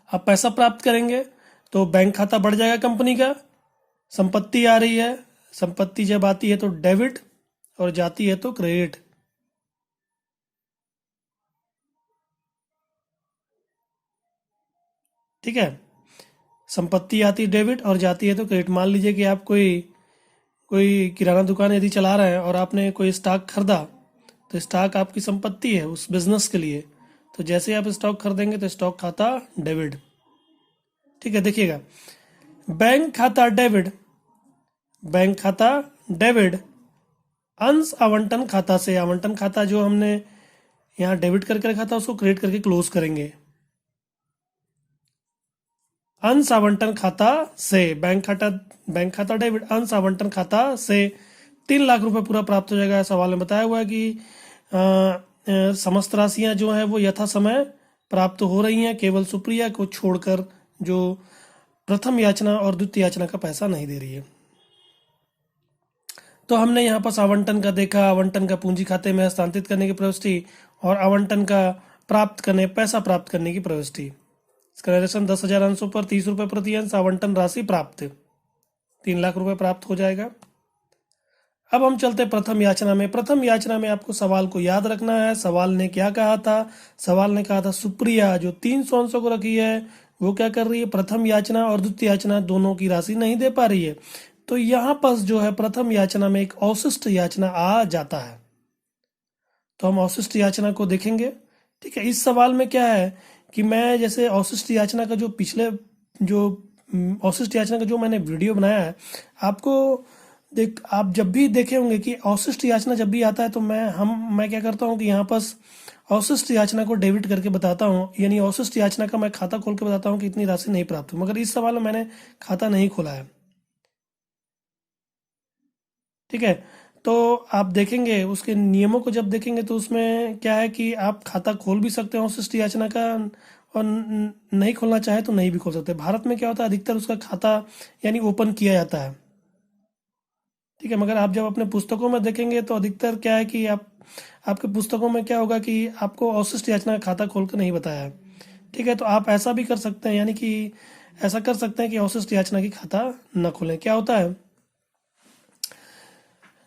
अब पैसा प्राप्त करेंगे। तो बैंक खाता बढ़ जाएगा कंपनी का, संपत्ति आ रही है, संपत्ति जब आती है तो डेबिट और जाती है तो क्रेडिट। ठीक है, संपत्ति आती है डेबिट और जाती है तो क्रेडिट। मान लीजिए कि आप कोई कोई किराना दुकान यदि चला रहे हैं और आपने कोई स्टॉक खरीदा, तो स्टॉक आपकी संपत्ति है उस बिजनेस के लिए, तो जैसे ही आप स्टॉक खरीदेंगे तो स्टॉक खाता डेबिट। ठीक है, देखिएगा, बैंक खाता डेबिट, बैंक खाता डेबिट, अंश आवंटन खाता से, आवंटन खाता जो हमने यहाँ डेबिट करके रखा था उसको क्रेडिट करके क्लोज करेंगे। अंश आवंटन खाता से, बैंक खाता डेबिट, अंश आवंटन खाता से 3 लाख रुपए पूरा प्राप्त हो जाएगा। सवाल में बताया हुआ है कि समस्त राशियां जो है वो यथा समय प्राप्त हो रही हैं, केवल सुप्रिया को छोड़कर, जो प्रथम याचना और द्वितीय याचना का पैसा नहीं दे रही है। तो हमने यहाँ पर आवंटन का देखा, आवंटन का पूंजी खाते में हस्तांतरित करने की प्रविष्टि और आवंटन का प्राप्त करने, पैसा प्राप्त करने की प्रविष्टि। इसका निर्देशन 10,000 अंशों पर 30 रुपये प्रति अंश, आवंटन राशि प्राप्त 3 लाख रुपए प्राप्त हो जाएगा। अब हम चलते प्रथम याचना में। प्रथम याचना में आपको सवाल को याद रखना है। सवाल ने क्या कहा था, सवाल ने कहा था सुप्रिया जो 300 अंशों को रखी है वो क्या कर रही है, प्रथम याचना और द्वितीय याचना दोनों की राशि नहीं दे पा रही है। तो यहाँ पर जो है प्रथम याचना में एक अवशिष्ट याचना आ जाता है, तो हम अवशिष्ट याचना को देखेंगे। ठीक है, इस सवाल में क्या है कि मैं जैसे अवशिष्ट याचना का जो पिछले जो अवशिष्ट याचना का जो मैंने वीडियो बनाया है, आपको आप जब भी देखे होंगे कि अवशिष्ट याचना जब भी आता है तो मैं क्या करता हूँ कि यहाँ पर अवशिष्ट याचना को डेबिट करके बताता हूँ, यानी अवशिष्ट याचना का मैं खाता खोल के बताता हूँ कि इतनी राशि नहीं प्राप्त हुई। मगर इस सवाल में मैंने खाता नहीं खोला है। ठीक है, तो आप देखेंगे उसके नियमों को जब देखेंगे तो उसमें क्या है कि आप खाता खोल भी सकते हो अवशिष्ट याचना का, और नहीं खोलना चाहे तो नहीं भी खोल सकते। भारत में क्या होता है, अधिकतर उसका खाता यानी ओपन किया जाता है। ठीक है, मगर आप जब अपने पुस्तकों में देखेंगे तो अधिकतर क्या है कि आपके पुस्तकों में क्या होगा कि आपको अवशिष्ट याचना का खाता खोल कर नहीं बताया है। ठीक है, तो आप ऐसा भी कर सकते हैं, यानी कि ऐसा कर सकते हैं कि अवशिष्ट याचना की खाता न खोलें। क्या होता है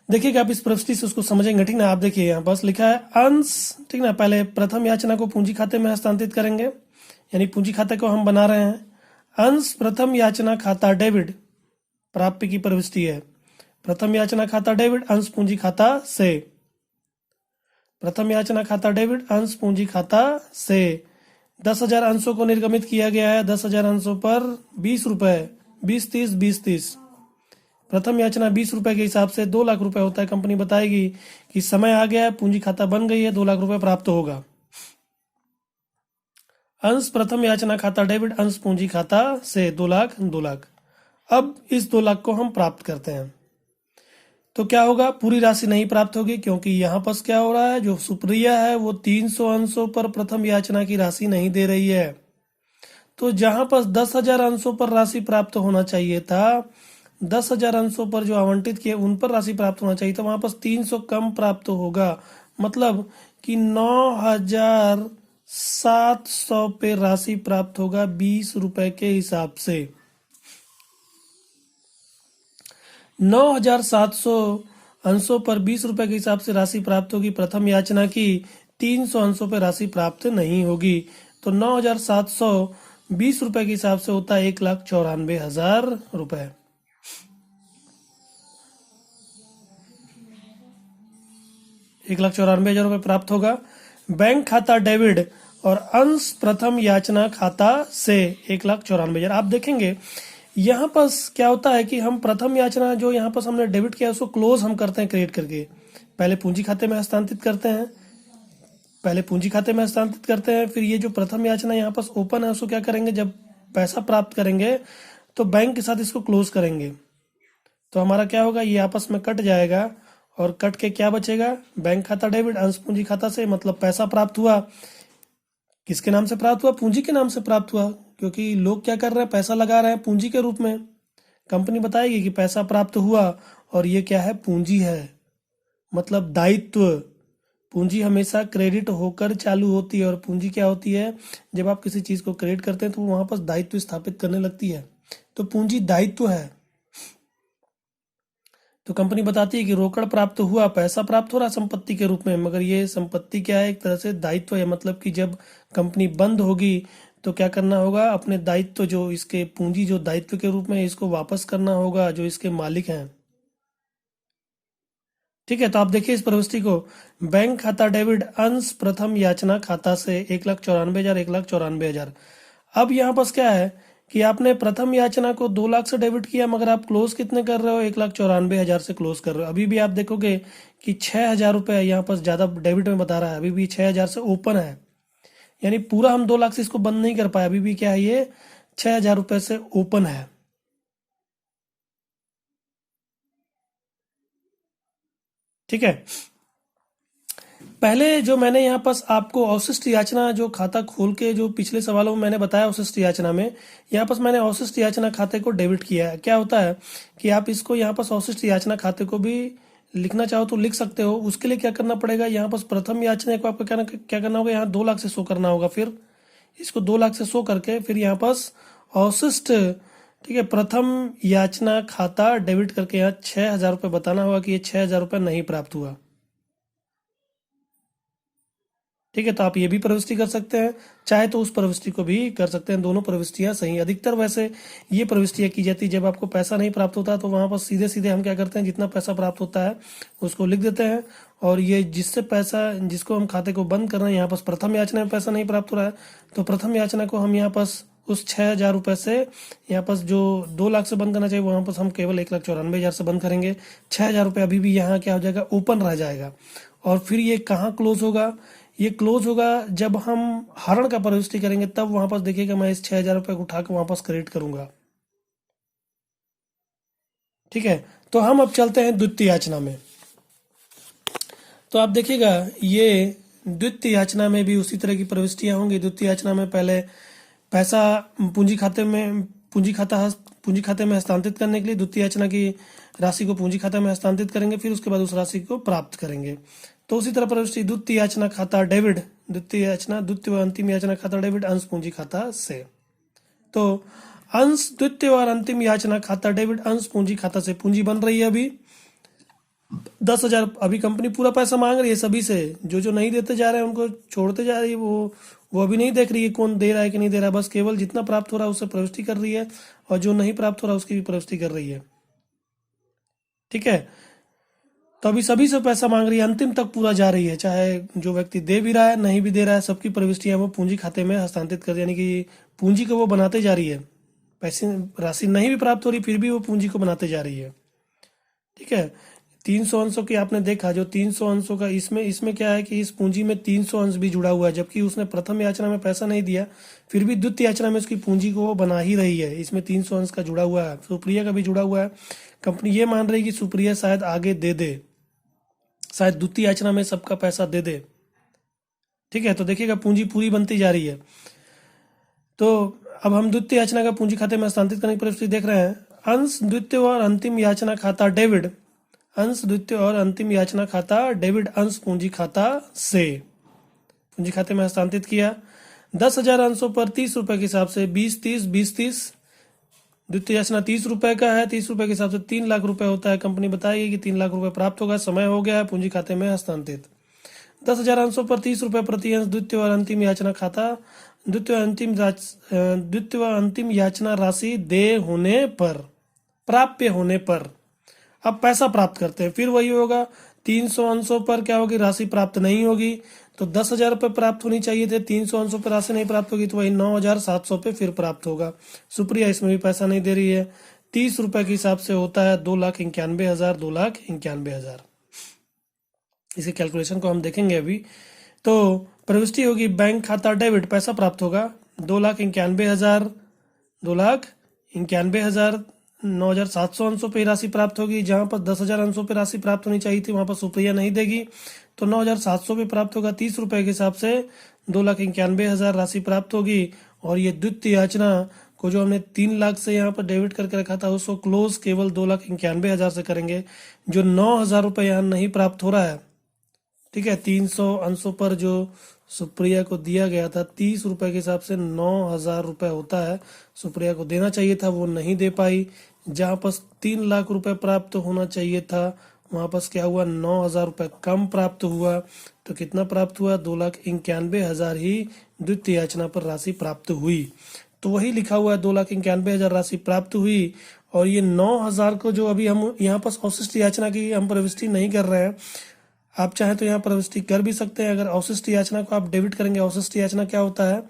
देखिएगा, आप इस प्रविष्टि से उसको समझेंगे। ठीक ना, आप देखिए यहाँ बस लिखा है अंश। ठीक ना, पहले प्रथम याचना को पूंजी खाते में हस्तांतरित करेंगे, यानी पूंजी खाते को हम बना रहे हैं। अंश प्रथम याचना खाता डेबिट, प्राप्य की प्रविष्टि है। प्रथम याचना खाता डेबिट, अंश पूंजी खाता से, प्रथम याचना खाता डेबिट, अंश पूंजी खाता से 10,000 अंशों को निर्गमित किया गया है। 10,000 अंशों पर 20 रुपए, 20 30 20 30। प्रथम याचना 20 रुपए के हिसाब से 2 लाख रुपए होता है। कंपनी बताएगी कि समय आ गया है, पूंजी खाता बन गई है, 2 लाख रुपए प्राप्त होगा। अंश प्रथम याचना खाता डेबिट, अंश पूंजी खाता से 2 लाख 2 लाख। अब इस 2 लाख को हम प्राप्त करते हैं तो क्या होगा, पूरी राशि नहीं प्राप्त होगी, क्योंकि यहाँ पर क्या हो रहा है, जो सुप्रिया है वो 300 अंशों पर प्रथम याचना की राशि नहीं दे रही है। तो जहां पर 10,000 अंशों पर राशि प्राप्त होना चाहिए था, 10,000 अंशों पर जो आवंटित किए उन पर राशि प्राप्त होना चाहिए था, वहां पर 300 कम प्राप्त होगा। मतलब कि 9,700 पे राशि प्राप्त होगा 20 रुपए के हिसाब से। 9,700 अंशों पर 20 रुपए के हिसाब से राशि प्राप्त होगी प्रथम याचना की, 300 अंशों पर राशि प्राप्त नहीं होगी। तो 9,700 20 रुपए के हिसाब से होता है 1,94,000 रुपए। 1,94,000 रुपए प्राप्त होगा। बैंक खाता डेबिट और अंश प्रथम याचना खाता से 1,94,000। आप देखेंगे यहाँ पर क्या होता है कि हम प्रथम याचना जो यहाँ पर हमने डेबिट किया उसको क्लोज हम करते हैं क्रिएट करके, पहले पूंजी खाते में हस्तांतरित करते हैं, फिर ये जो प्रथम याचना यहाँ पर ओपन है उसको क्या करेंगे, जब पैसा प्राप्त करेंगे तो बैंक के साथ इसको क्लोज करेंगे, तो हमारा क्या होगा, ये आपस में कट जाएगा और कट के क्या बचेगा, बैंक खाता डेबिट अंश पूंजी खाता से, मतलब पैसा प्राप्त हुआ, किसके नाम से प्राप्त हुआ, पूंजी के नाम से प्राप्त हुआ, क्योंकि लोग क्या कर रहे हैं, पैसा लगा रहे हैं पूंजी के रूप में। कंपनी बताएगी कि पैसा प्राप्त हुआ और ये क्या है, पूंजी है, मतलब दायित्व। पूंजी हमेशा क्रेडिट होकर चालू होती है, और पूंजी क्या होती है, जब आप किसी चीज को क्रेडिट करते हैं तो वहां पर दायित्व स्थापित करने लगती है, तो पूंजी दायित्व है। तो कंपनी बताती है कि रोकड़ प्राप्त हुआ, पैसा प्राप्त हो रहा संपत्ति के रूप में, मगर ये संपत्ति क्या है, एक तरह से दायित्व है, मतलब कि जब कंपनी बंद होगी तो क्या करना होगा, अपने दायित्व जो इसके पूंजी जो दायित्व के रूप में है, इसको वापस करना होगा जो इसके मालिक हैं। ठीक है, तो आप देखिए इस प्रविष्टि को, बैंक खाता डेबिट अंश प्रथम याचना खाता से 1,94,000, 1,94,000। अब यहाँ पास क्या है कि आपने प्रथम याचना को 2 लाख से डेबिट किया, मगर आप क्लोज कितने कर रहे हो, 1,94,000 से क्लोज कर रहे हो। अभी भी आप देखोगे कि 6,000 रुपये यहाँ पास ज्यादा डेबिट में बता रहा है, अभी भी 6,000 से ओपन है, यानी पूरा हम 2 लाख से इसको बंद नहीं कर पाए, अभी भी क्या है, ये 6,000 रुपये से ओपन है। ठीक है, पहले जो मैंने यहाँ पास आपको अवशिष्ट याचना जो खाता खोल के जो पिछले सवालों में मैंने बताया, अवशिष्ट याचना में यहाँ पास मैंने अवशिष्ट याचना खाते को डेबिट किया है। क्या होता है कि आप इसको यहाँ पास अवशिष्ट याचना खाते को भी लिखना चाहो तो लिख सकते हो। उसके लिए क्या करना पड़ेगा, यहाँ पास प्रथम याचना को आपको क्या करना होगा, यहाँ 2 लाख से शो करना होगा, फिर इसको 2 लाख से शो करके फिर यहाँ पास अवशिष्ट, ठीक है, प्रथम याचना खाता डेबिट करके यहाँ 6,000 रुपये बताना होगा कि ये 6,000 रुपये नहीं प्राप्त हुआ। ठीक है, तो आप ये भी प्रविष्टि कर सकते हैं, चाहे तो उस प्रविष्टि को भी कर सकते हैं, दोनों प्रविष्टियां सही। अधिकतर वैसे ये प्रविष्टियां की जाती है जब आपको पैसा नहीं प्राप्त होता, तो वहां पर सीधे सीधे हम क्या करते हैं, जितना पैसा प्राप्त होता है उसको लिख देते हैं, और ये जिससे पैसा, जिसको हम खाते को बंद कर रहे हैं, यहाँ पास प्रथम याचना में पैसा नहीं प्राप्त हो रहा है, तो प्रथम याचना को हम यहाँ पास उस 6,000 रुपये से, यहाँ पास जो 2 लाख से बंद करना चाहिए वहां पास हम केवल 1,94,000 से बंद करेंगे। 6,000 रुपये अभी भी यहाँ क्या हो जाएगा, ओपन रह जाएगा। और फिर ये कहाँ क्लोज होगा, ये क्लोज होगा जब हम हरण का प्रविष्टि करेंगे, तब वहां पास देखिएगा मैं इस 6,000 रुपये को उठा के वहां पास क्रेडिट करूंगा। ठीक है, तो हम अब चलते हैं द्वितीय याचना में। तो आप देखिएगा ये द्वितीय याचना में भी उसी तरह की प्रविष्टियां होंगी। द्वितीय याचना में पहले पैसा पूंजी खाते में हस्तांतरित करने के लिए द्वितीय याचना की राशि को पूंजी खाते में हस्तांतरित करेंगे, फिर उसके बाद उस राशि को प्राप्त करेंगे। तो उसी तरह प्रविष्टि द्वितीय याचना खाता डेबिट, द्वितीय व अंतिम याचना खाता डेबिट अंश पूंजी खाता से। तो अंश द्वितीय और अंतिम याचना खाता डेबिट अंश पूंजी खाता से, पूंजी बन रही है अभी 10,000। अभी कंपनी पूरा पैसा मांग रही है सभी से, जो नहीं देते जा रहे हैं उनको छोड़ते जा रही है, वो अभी नहीं देख रही है कौन दे रहा है कि नहीं दे रहा है, बस केवल जितना प्राप्त हो रहा है उससे प्रविष्टि कर रही है, और जो नहीं प्राप्त हो रहा है उसकी भी प्रविष्टि कर रही है। ठीक है, तो अभी सभी से पैसा मांग रही है, अंतिम तक पूरा जा रही है, चाहे जो व्यक्ति दे भी रहा है नहीं भी दे रहा है, सबकी प्रविष्टियां वो पूंजी खाते में हस्तांतरित कर, यानी कि पूंजी को वो बनाते जा रही है। पैसे राशि नहीं भी प्राप्त हो रही फिर भी वो पूंजी को बनाते जा रही है। ठीक है, 300 अंशों की आपने देखा, जो 300 अंशों का इसमें क्या है कि इस पूंजी में 300 अंश भी जुड़ा हुआ है, जबकि उसने प्रथम याचना में पैसा नहीं दिया, फिर भी द्वितीय याचना में उसकी पूंजी को वो बना ही रही है। इसमें 300 अंश का जुड़ा हुआ है, सुप्रिया का भी जुड़ा हुआ है। कंपनी ये मान रही है कि सुप्रिया शायद आगे दे दे, शायद द्वितीय याचना में सबका पैसा दे दे। ठीक है, तो देखिएगा पूंजी पूरी बनती जा रही है। तो अब हम द्वितीय याचना का पूंजी खाते में हस्तांतरित करने की परिस्थिति देख रहे हैं। अंश द्वितीय और अंतिम याचना खाता डेबिट, अंश द्वितीय और अंतिम याचना खाता डेबिट अंश पूंजी खाता से, पूंजी खाते में हस्तांतरित किया। 10,000 अंशों पर 30 रुपए के हिसाब से 20-30 द्वितीय याचना 30 रुपए का है, 30 रुपए के हिसाब से 3 लाख रुपए होता है। कंपनी बताएगी कि 3 लाख रुपए प्राप्त होगा, समय हो गया है, पूंजी खाते में हस्तांतरित। 10,000 अंशों पर 30 रुपए प्रति अंश द्वितीय और अंतिम याचना खाता, द्वितीय व अंतिम याचना राशि दे होने पर, प्राप्य होने पर अब पैसा प्राप्त करते हैं, फिर वही होगा 300 अंशों पर क्या होगी, राशि प्राप्त नहीं होगी। तो 10,000 रुपये प्राप्त होनी चाहिए थे, 300 अंशों पर राशि नहीं प्राप्त होगी, तो वही 9,700 पे फिर प्राप्त होगा। सुप्रिया इसमें भी पैसा नहीं दे रही है। 30 रुपए के हिसाब से होता है 2,91,000, 2,91,000। इसी कैलकुलेशन को हम देखेंगे अभी। तो प्रविष्टि होगी बैंक खाता डेबिट, पैसा प्राप्त होगा 2,91,000, 2,91,000, 9,700 अंशों पे राशि प्राप्त होगी। जहां पर 10,000 अंशों पे राशि प्राप्त होनी चाहिए थी वहां पर सुप्रिया नहीं देगी, तो 9,700 पे प्राप्त होगा। 30 रुपए के हिसाब से 2,91,000 राशि प्राप्त होगी। और ये द्वितीय याचना को जो हमने 3 लाख से यहाँ पर डेबिट करके रखा था उसको क्लोज केवल 2,91,000 से करेंगे। जो 9,000 रुपये यहाँ नहीं प्राप्त हो रहा है, ठीक है, 300 अंशों पर जो सुप्रिया को दिया गया था 30 रुपए के हिसाब से 9,000 रुपये होता है, सुप्रिया को देना चाहिए था, वो नहीं दे पाई। जहां पर 3 लाख रुपए प्राप्त होना चाहिए था वहां पर क्या हुआ, 9,000 रुपये कम प्राप्त हुआ। तो कितना प्राप्त हुआ, 2,91,000 ही द्वितीय याचना पर राशि प्राप्त हुई। तो वही लिखा हुआ है 2,91,000 राशि प्राप्त हुई। और ये 9,000 को जो अभी हम यहाँ पर अवशिष्ट याचना की हम प्रविष्टि नहीं कर रहे हैं, आप चाहे तो यहाँ प्रविष्टि कर भी सकते हैं। अगर अवशिष्ट याचना को आप डेबिट करेंगे, अवशिष्ट याचना क्या होता है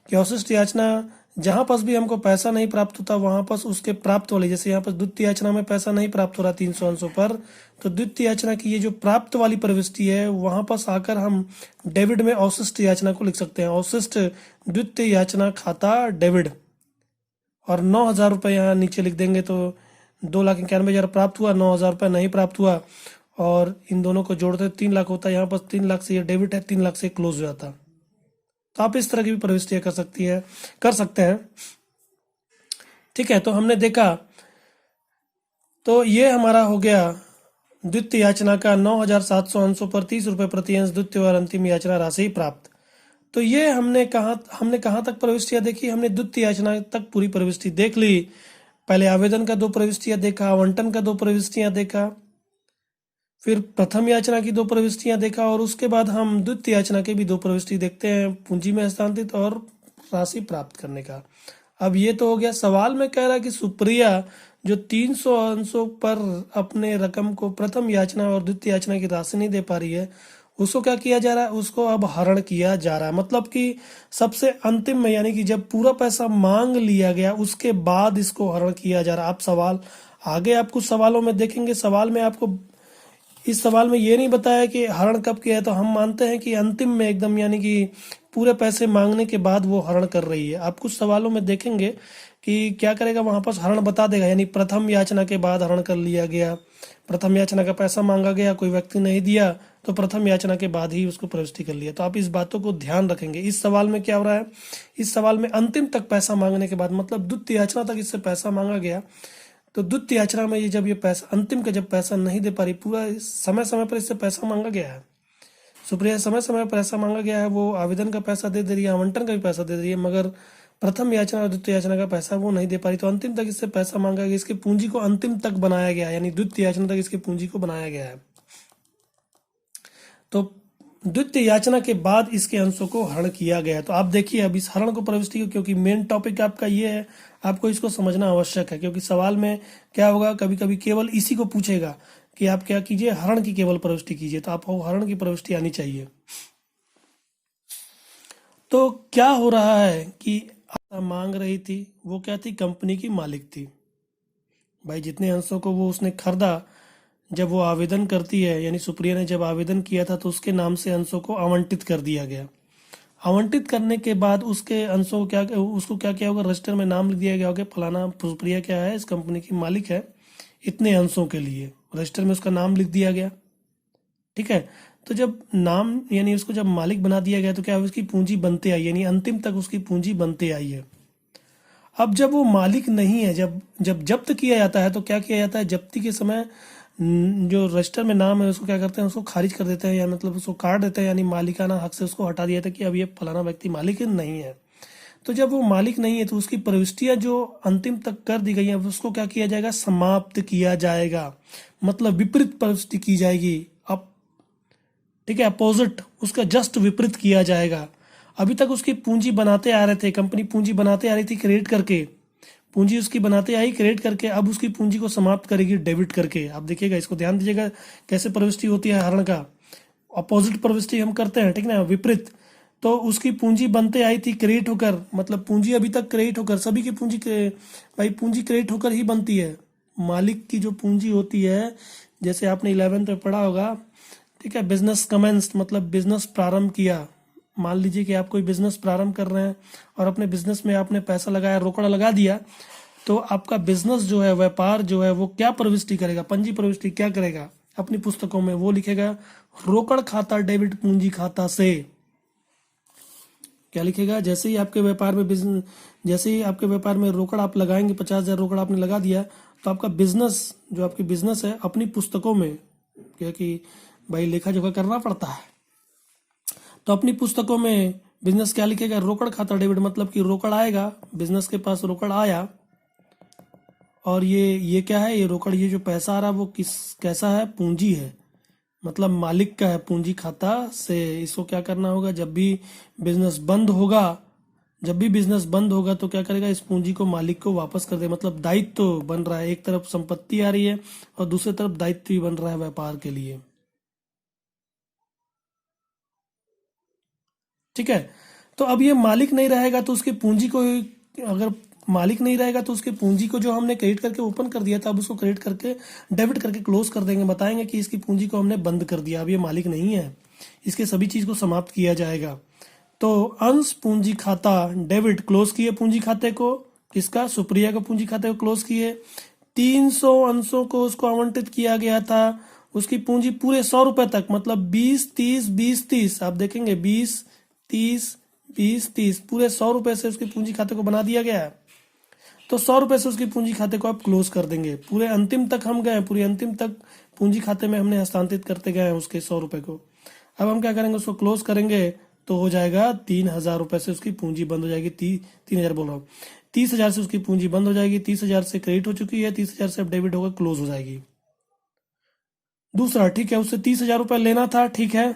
कि अवशिष्ट याचना जहां पास भी हमको पैसा नहीं प्राप्त होता वहां पास उसके प्राप्त वाली, जैसे यहाँ पर द्वितीय याचना में पैसा नहीं प्राप्त हो रहा 300 अंशों पर, तो द्वितीय याचना की ये जो प्राप्त वाली प्रविष्टि है वहां पास आकर हम डेबिट में अवशिष्ट याचना को लिख सकते हैं, अवशिष्ट द्वितीय याचना खाता डेबिट। और 9,000 रुपये यहाँ नीचे लिख देंगे तो 2,91,000 प्राप्त हुआ, 9,000 रुपये नहीं प्राप्त हुआ। और इन दोनों को जोड़ते 3 लाख होता है, यहाँ पर 3 लाख से ये डेबिट है, 3 लाख से क्लोज हो जाता। तो आप इस तरह की भी प्रविष्टियां कर सकते हैं। ठीक है, तो हमने देखा, तो ये हमारा हो गया द्वितीय याचना का 9,700 अंशों पर 30 रुपये प्रति अंश द्वितीय और अंतिम याचना राशि प्राप्त। तो ये हमने कहाँ तक प्रविष्टियां देखी, हमने द्वितीय याचना तक पूरी प्रविष्टि देख ली। पहले आवेदन का 2 प्रविष्टियां देखा, आवंटन का 2 प्रविष्टियां देखा, फिर प्रथम याचना की 2 प्रविष्टियां देखा, और उसके बाद हम द्वितीय याचना की भी 2 प्रविष्टि देखते हैं, पूंजी में हस्तांतरित और राशि प्राप्त करने का। अब ये तो हो गया। सवाल में कह रहा है कि सुप्रिया जो 300 अंशों पर अपने रकम को प्रथम याचना और द्वितीय याचना की राशि नहीं दे पा रही है, उसको क्या किया जा रहा है, उसको अब हरण किया जा रहा है। मतलब कि सबसे अंतिम में, यानी कि जब पूरा पैसा मांग लिया गया उसके बाद इसको हरण किया जा रहा है। आप सवाल आगे आप कुछ सवालों में देखेंगे, सवाल में आपको इस सवाल में ये नहीं बताया कि हरण कब किया है, तो हम मानते हैं कि अंतिम में एकदम, यानी कि पूरे पैसे मांगने के बाद वो हरण कर रही है। आप कुछ सवालों में देखेंगे कि क्या करेगा, वहां पर हरण बता देगा, यानी प्रथम याचना के बाद हरण कर लिया गया, प्रथम याचना का पैसा मांगा गया, कोई व्यक्ति नहीं दिया, तो प्रथम याचना के बाद ही उसको प्रविष्टि कर लिया। तो आप इस बातों को ध्यान रखेंगे। इस सवाल में क्या हो रहा है, इस सवाल में अंतिम तक पैसा मांगने के बाद, मतलब द्वितीय याचना तक इससे पैसा मांगा गया, तो द्वितीय याचना में ये जब ये पैसा अंतिम का जब पैसा नहीं दे पा रही, पूरा समय समय पर इससे पैसा मांगा गया है, सुप्रिया समय समय पर पैसा मांगा गया है, वो आवेदन का पैसा दे रही है, आवंटन का भी पैसा दे रही है, मगर प्रथम याचना और द्वितीय याचना का पैसा वो नहीं दे पा रही, तो अंतिम तक इससे पैसा मांगा गया, इसकी पूंजी को अंतिम तक बनाया गया है, यानी द्वितीय याचना तक इसकी पूंजी को बनाया गया है। तो द्वितीय याचना के बाद इसके अंशों को हरण किया गया। तो आप देखिए अब इस हरण को प्रविष्टि, क्योंकि मेन टॉपिक आपका ये है, आपको इसको समझना आवश्यक है, क्योंकि सवाल में क्या होगा, कभी कभी केवल इसी को पूछेगा कि आप क्या कीजिए, हरण की केवल प्रविष्टि कीजिए, तो आपको हरण की प्रविष्टि आनी चाहिए। तो क्या हो रहा है कि मांग रही थी, वो क्या थी, कंपनी की मालिक थी भाई, जितने अंशों को वो उसने खरीदा, जब वो आवेदन करती है, यानी सुप्रिया ने जब आवेदन किया था तो उसके नाम से अंशों को आवंटित कर दिया गया। आवंटित करने के बाद उसके अंशों को क्या, उसको क्या किया होगा, रजिस्टर में नाम लिख दिया गया होगा, फलाना सुप्रिया क्या है, इस कंपनी की मालिक है, इतने अंशों के लिए रजिस्टर में उसका नाम लिख दिया गया। ठीक है, तो जब नाम, यानी उसको जब मालिक बना दिया गया, तो क्या उसकी पूंजी बनते आई, यानी अंतिम तक उसकी पूंजी बनते आई है। अब जब वो मालिक नहीं है, जब जब जब्त किया जाता है, तो क्या किया जाता है, जब्ती के समय जो रजिस्टर में नाम है उसको क्या करते हैं, उसको खारिज कर देते हैं, या मतलब उसको काट देते हैं, यानी मालिकाना हक से उसको हटा दिया था कि अब ये फलाना व्यक्ति मालिक नहीं है। तो जब वो मालिक नहीं है तो उसकी प्रविष्टियां जो अंतिम तक कर दी गई हैं उसको क्या किया जाएगा, समाप्त किया जाएगा, मतलब विपरीत प्रविष्टि की जाएगी। अब ठीक है, अपोजिट, उसका जस्ट विपरीत किया जाएगा। अभी तक उसकी पूंजी बनाते आ रहे थे, कंपनी पूंजी बनाते आ रही थी क्रिएट करके, पूंजी उसकी बनाते आई क्रेडिट करके, अब उसकी पूंजी को समाप्त करेगी डेबिट करके। आप देखिएगा, इसको ध्यान दीजिएगा कैसे प्रविष्टि होती है हरण का। अपोजिट प्रविष्टि हम करते हैं, ठीक ना, विपरीत। तो उसकी पूंजी बनते आई थी क्रेडिट होकर, मतलब पूंजी अभी तक क्रेडिट होकर, सभी की पूंजी भाई पूंजी क्रेडिट होकर ही बनती है। मालिक की जो पूंजी होती है, जैसे आपने 11th में पढ़ा होगा, ठीक है, बिजनेस कमेंस्ड मतलब बिजनेस प्रारंभ किया। मान लीजिए कि आप कोई बिजनेस प्रारंभ कर रहे हैं और अपने बिजनेस में आपने पैसा लगाया, रोकड़ा लगा दिया, तो आपका बिजनेस जो है, व्यापार जो है, वो क्या प्रविष्टि करेगा, पंजी प्रविष्टि क्या करेगा अपनी पुस्तकों में, वो लिखेगा रोकड़ खाता डेबिट पूंजी खाता से। क्या लिखेगा, जैसे ही आपके व्यापार में बिजनेस, जैसे ही आपके व्यापार में रोकड़ आप लगाएंगे, 50,000 रोकड़ आपने लगा दिया, तो आपका बिजनेस जो आपकी बिजनेस है अपनी पुस्तकों में, क्या कि भाई लेखा जोखा करना पड़ता है, तो अपनी पुस्तकों में बिजनेस क्या लिखेगा, रोकड़ खाता डेबिट, मतलब कि रोकड़ आएगा, बिजनेस के पास रोकड़ आया, और ये क्या है, ये रोकड़, ये जो पैसा आ रहा है वो कैसा है, पूंजी है, मतलब मालिक का है, पूंजी खाता से। इसको क्या करना होगा, जब भी बिजनेस बंद होगा, जब भी बिजनेस बंद होगा तो क्या करेगा, इस पूंजी को मालिक को वापस कर दे। मतलब दायित्व तो बन रहा है, एक तरफ संपत्ति आ रही है और दूसरी तरफ दायित्व भी बन रहा है व्यापार के लिए, ठीक है। तो अब ये मालिक नहीं रहेगा तो उसकी पूंजी को, अगर मालिक नहीं रहेगा तो उसकी पूंजी को जो हमने क्रेडिट करके ओपन कर दिया था, अब उसको क्रेडिट करके डेबिट करके क्लोज कर देंगे, बताएंगे कि इसकी पूंजी को हमने बंद कर दिया, अब ये मालिक नहीं है, इसके सभी चीज को समाप्त किया जाएगा। तो अंश पूंजी खाता डेबिट, क्लोज किए पूंजी खाते को, किसका, सुप्रिया का पूंजी खाते को क्लोज किए। 300 अंशों को उसको आवंटित किया गया था, उसकी पूंजी पूरे 100 रुपए तक, मतलब 20 30 20 30, आप देखेंगे 20 30 20 30 पूरे 100 रुपए से उसकी पूंजी खाते को बना दिया गया है। तो 100 रुपए से उसकी पूंजी खाते को आप क्लोज कर देंगे, पूरे अंतिम तक हम गए, पूरे अंतिम तक पूंजी खाते में हमने हस्तांतरित करते गए हैं उसके 100 रुपए को। अब हम क्या करेंगे, उसको क्लोज करेंगे तो हो जाएगा 3,000 रुपए से उसकी पूंजी बंद हो जाएगी। 3,000 बोल रहा हूँ, 30,000 से उसकी पूंजी बंद हो जाएगी, 30,000 से क्रेडिट हो चुकी है, 30,000 से अब डेबिट होकर क्लोज हो जाएगी। दूसरा, ठीक है, उससे 30,000 रुपये लेना था, ठीक है,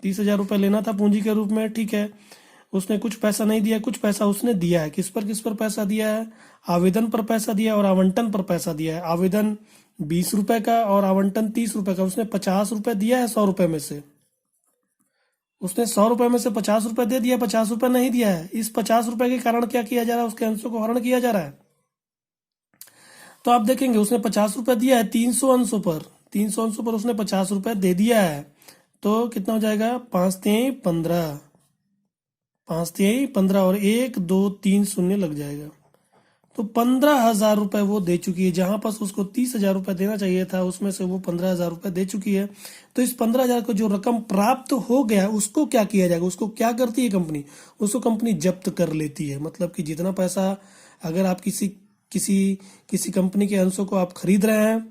30,000 रुपये लेना था पूंजी के रूप में, ठीक है, उसने कुछ पैसा नहीं दिया, कुछ पैसा उसने दिया है, किस पर पैसा दिया है, आवेदन पर पैसा दिया है और आवंटन पर पैसा दिया है। आवेदन 20 रुपए का और आवंटन 30 रुपए का, उसने 50 रुपए दिया है 100 रुपए में से, उसने 100 रुपए में से 50 रुपए दे दिया, 50 रुपए नहीं दिया है। इस 50 रुपए के कारण क्या किया जा रहा है, उसके अंशों को हरण किया जा रहा है। तो आप देखेंगे उसने 50 रुपए दिया है 300 अंशों पर, 300 अंशों पर उसने 50 रुपए दे दिया है, तो कितना हो जाएगा, 5 3 15, 5 3 15 और 1 2 3 शून्य लग जाएगा, तो 15,000 रुपए वो दे चुकी है। जहां पर उसको 30,000 रुपए देना चाहिए था, उसमें से वो 15,000 रुपए दे चुकी है। तो इस 15,000 को जो रकम प्राप्त हो गया, उसको क्या किया जाएगा, उसको क्या करती है कंपनी, उसको कंपनी जब्त कर लेती है। मतलब कि जितना पैसा, अगर आप किसी किसी किसी कंपनी के अंशों को आप खरीद रहे हैं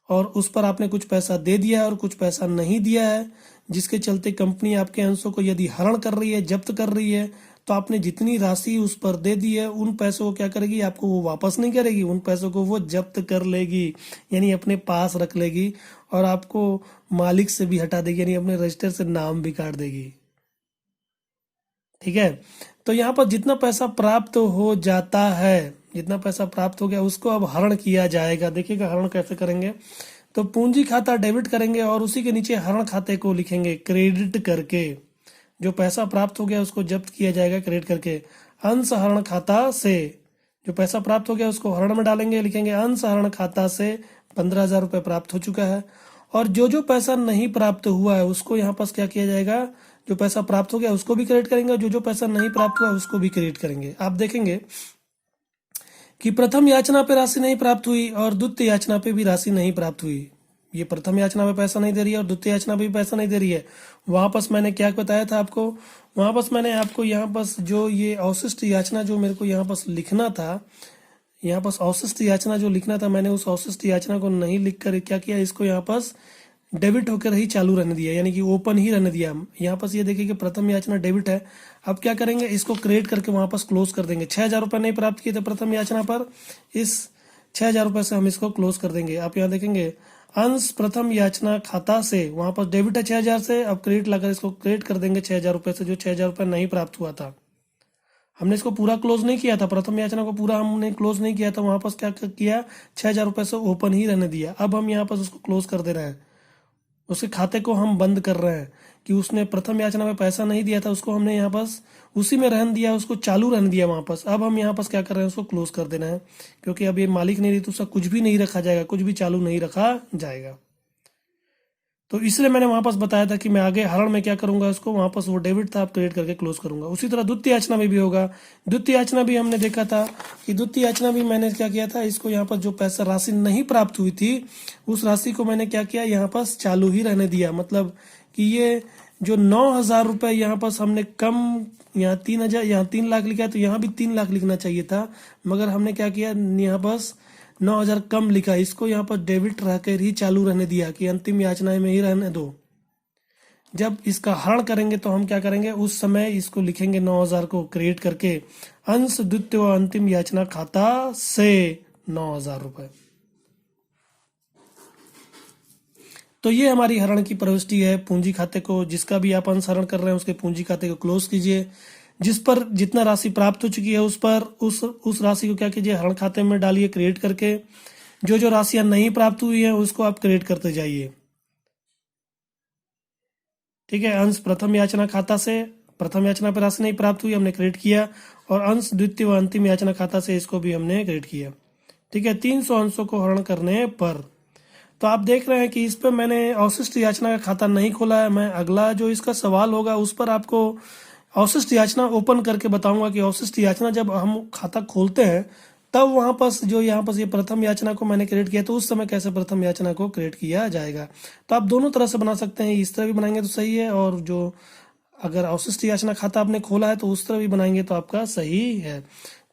और उस पर आपने कुछ पैसा दे दिया है और कुछ पैसा नहीं दिया है, जिसके चलते कंपनी आपके अंशों को यदि हरण कर रही है, जब्त कर रही है, तो आपने जितनी राशि उस पर दे दी है, उन पैसों को क्या करेगी, आपको वो वापस नहीं करेगी, उन पैसों को वो जब्त कर लेगी, यानी अपने पास रख लेगी और आपको मालिक से भी हटा देगी, यानी अपने रजिस्टर से नाम भी काट देगी, ठीक है। तो यहाँ पर जितना पैसा प्राप्त हो जाता है, जितना पैसा प्राप्त हो गया, उसको अब हरण किया जाएगा। देखिएगा हरण कैसे करेंगे, तो पूंजी खाता डेबिट करेंगे और उसी के नीचे हरण खाते को लिखेंगे क्रेडिट करके, जो पैसा प्राप्त हो गया उसको जब्त किया जाएगा क्रेडिट करके। अंश हरण खाता से, जो पैसा प्राप्त हो गया उसको हरण में डालेंगे, लिखेंगे अंश हरण खाता से 15,000 रुपये प्राप्त हो चुका है। और जो पैसा नहीं प्राप्त हुआ है उसको यहाँ पास क्या किया जाएगा, जो पैसा प्राप्त हो गया उसको भी क्रेडिट करेंगे और जो पैसा नहीं प्राप्त हुआ उसको भी क्रेडिट करेंगे। आप देखेंगे कि प्रथम याचना पे राशि नहीं प्राप्त हुई और द्वितीय याचना पे भी राशि नहीं प्राप्त हुई। ये प्रथम याचना में पैसा नहीं दे रही है और द्वितीय याचना पे भी पैसा नहीं दे रही है। वहां पर मैंने क्या बताया था आपको, वहां पर मैंने आपको यहाँ पर जो ये अवशिष्ट याचना जो मेरे को यहाँ पर लिखना था, यहाँ पर अवशिष्ट याचना जो लिखना था, मैंने उस अवशिष्ट याचना को नहीं लिखकर क्या किया, इसको यहाँ पर डेबिट होकर ही चालू रहने दिया, यानी कि ओपन ही रहने दिया। यहाँ पर ये देखिए कि प्रथम याचना डेबिट है। अब क्या करेंगे, इसको क्रेडिट करके वहां पर क्लोज कर देंगे। 6,000 रुपये नहीं प्राप्त किए थे प्रथम याचना पर, इस 6,000 रुपये से हम इसको क्लोज कर देंगे। आप यहाँ देखेंगे अंश प्रथम याचना खाता से, वहां पर डेबिट है 6,000 से, अब क्रेडिट लाकर इसको क्रेडिट कर देंगे 6,000 रुपये से, जो 6,000 रुपये नहीं प्राप्त हुआ था। हमने इसको पूरा क्लोज नहीं किया था, प्रथम याचना को पूरा हमने क्लोज नहीं किया था, वहां पर क्या किया, 6,000 रुपये से ओपन ही रहने दिया। अब हम यहाँ पर उसको क्लोज कर दे रहे हैं, उसके खाते को हम बंद कर रहे हैं कि उसने प्रथम याचना में पैसा नहीं दिया था, उसको हमने यहाँ पास उसी में रहने दिया, उसको चालू रहने दिया वहां पास। अब हम यहाँ पास क्या कर रहे हैं, उसको क्लोज कर देना है, क्योंकि अब ये मालिक नहीं रही तो उसका कुछ भी नहीं रखा जाएगा, कुछ भी चालू नहीं रखा जाएगा। तो इसलिए मैंने वहां पास बताया था कि मैं आगे हरण में क्या करूंगा, उसको वहां पास वो डेबिट था, आप क्रेडिट करके क्लोज करूंगा। उसी तरह द्वितीय याचना में भी होगा। द्वितीय याचना भी हमने देखा था कि द्वितीय याचना भी मैंने क्या किया था, इसको यहाँ पर जो पैसा राशि नहीं प्राप्त हुई थी उस राशि को मैंने क्या किया, यहाँ पास चालू ही रहने दिया। मतलब कि ये जो 9,000 रुपये यहाँ पास हमने कम, यहाँ 3,000, यहाँ 3 लाख लिखा है तो यहाँ भी 3 लाख लिखना चाहिए था, मगर हमने क्या किया, यहाँ पास 9,000 कम लिखा, इसको यहाँ पर डेबिट रहकर ही चालू रहने दिया कि अंतिम याचना में ही रहने दो। जब इसका हरण करेंगे तो हम क्या करेंगे, उस समय इसको लिखेंगे 9,000 को क्रिएट करके अंश द्वितीय व अंतिम याचना खाता से 9,000 रुपये। तो ये हमारी हरण की प्रविष्टि है। पूंजी खाते को, जिसका भी आप अंश हरण कर रहे हैं उसके पूंजी खाते को क्लोज कीजिए। जिस पर जितना राशि प्राप्त हो चुकी है उस पर उस राशि को क्या कीजिए, हरण खाते में डालिए क्रिएट करके। जो जो राशियां नहीं प्राप्त हुई है उसको आप क्रिएट करते जाइए। ठीक है, अंश प्रथम याचना खाता से, प्रथम याचना पर राशि नहीं प्राप्त हुई, हमने क्रिएट किया, और अंश द्वितीय व अंतिम याचना खाता से, इसको भी हमने क्रिएट किया। ठीक है, 300 अंशों को हरण करने पर। तो आप देख रहे हैं कि इस पर मैंने अवशिष्ट याचना का खाता नहीं खोला है। मैं अगला जो इसका सवाल होगा उस पर आपको अवशिष्ट याचना ओपन करके बताऊंगा कि अवशिष्ट याचना जब हम खाता खोलते हैं तब वहां पास जो यहाँ पास ये प्रथम याचना को मैंने क्रिएट किया तो उस समय कैसे प्रथम याचना को क्रिएट किया जाएगा। तो आप दोनों तरह से बना सकते हैं, इस तरह भी बनाएंगे तो सही है, और जो अगर अवशिष्ट याचना खाता आपने खोला है तो उस तरह भी बनाएंगे तो आपका सही है।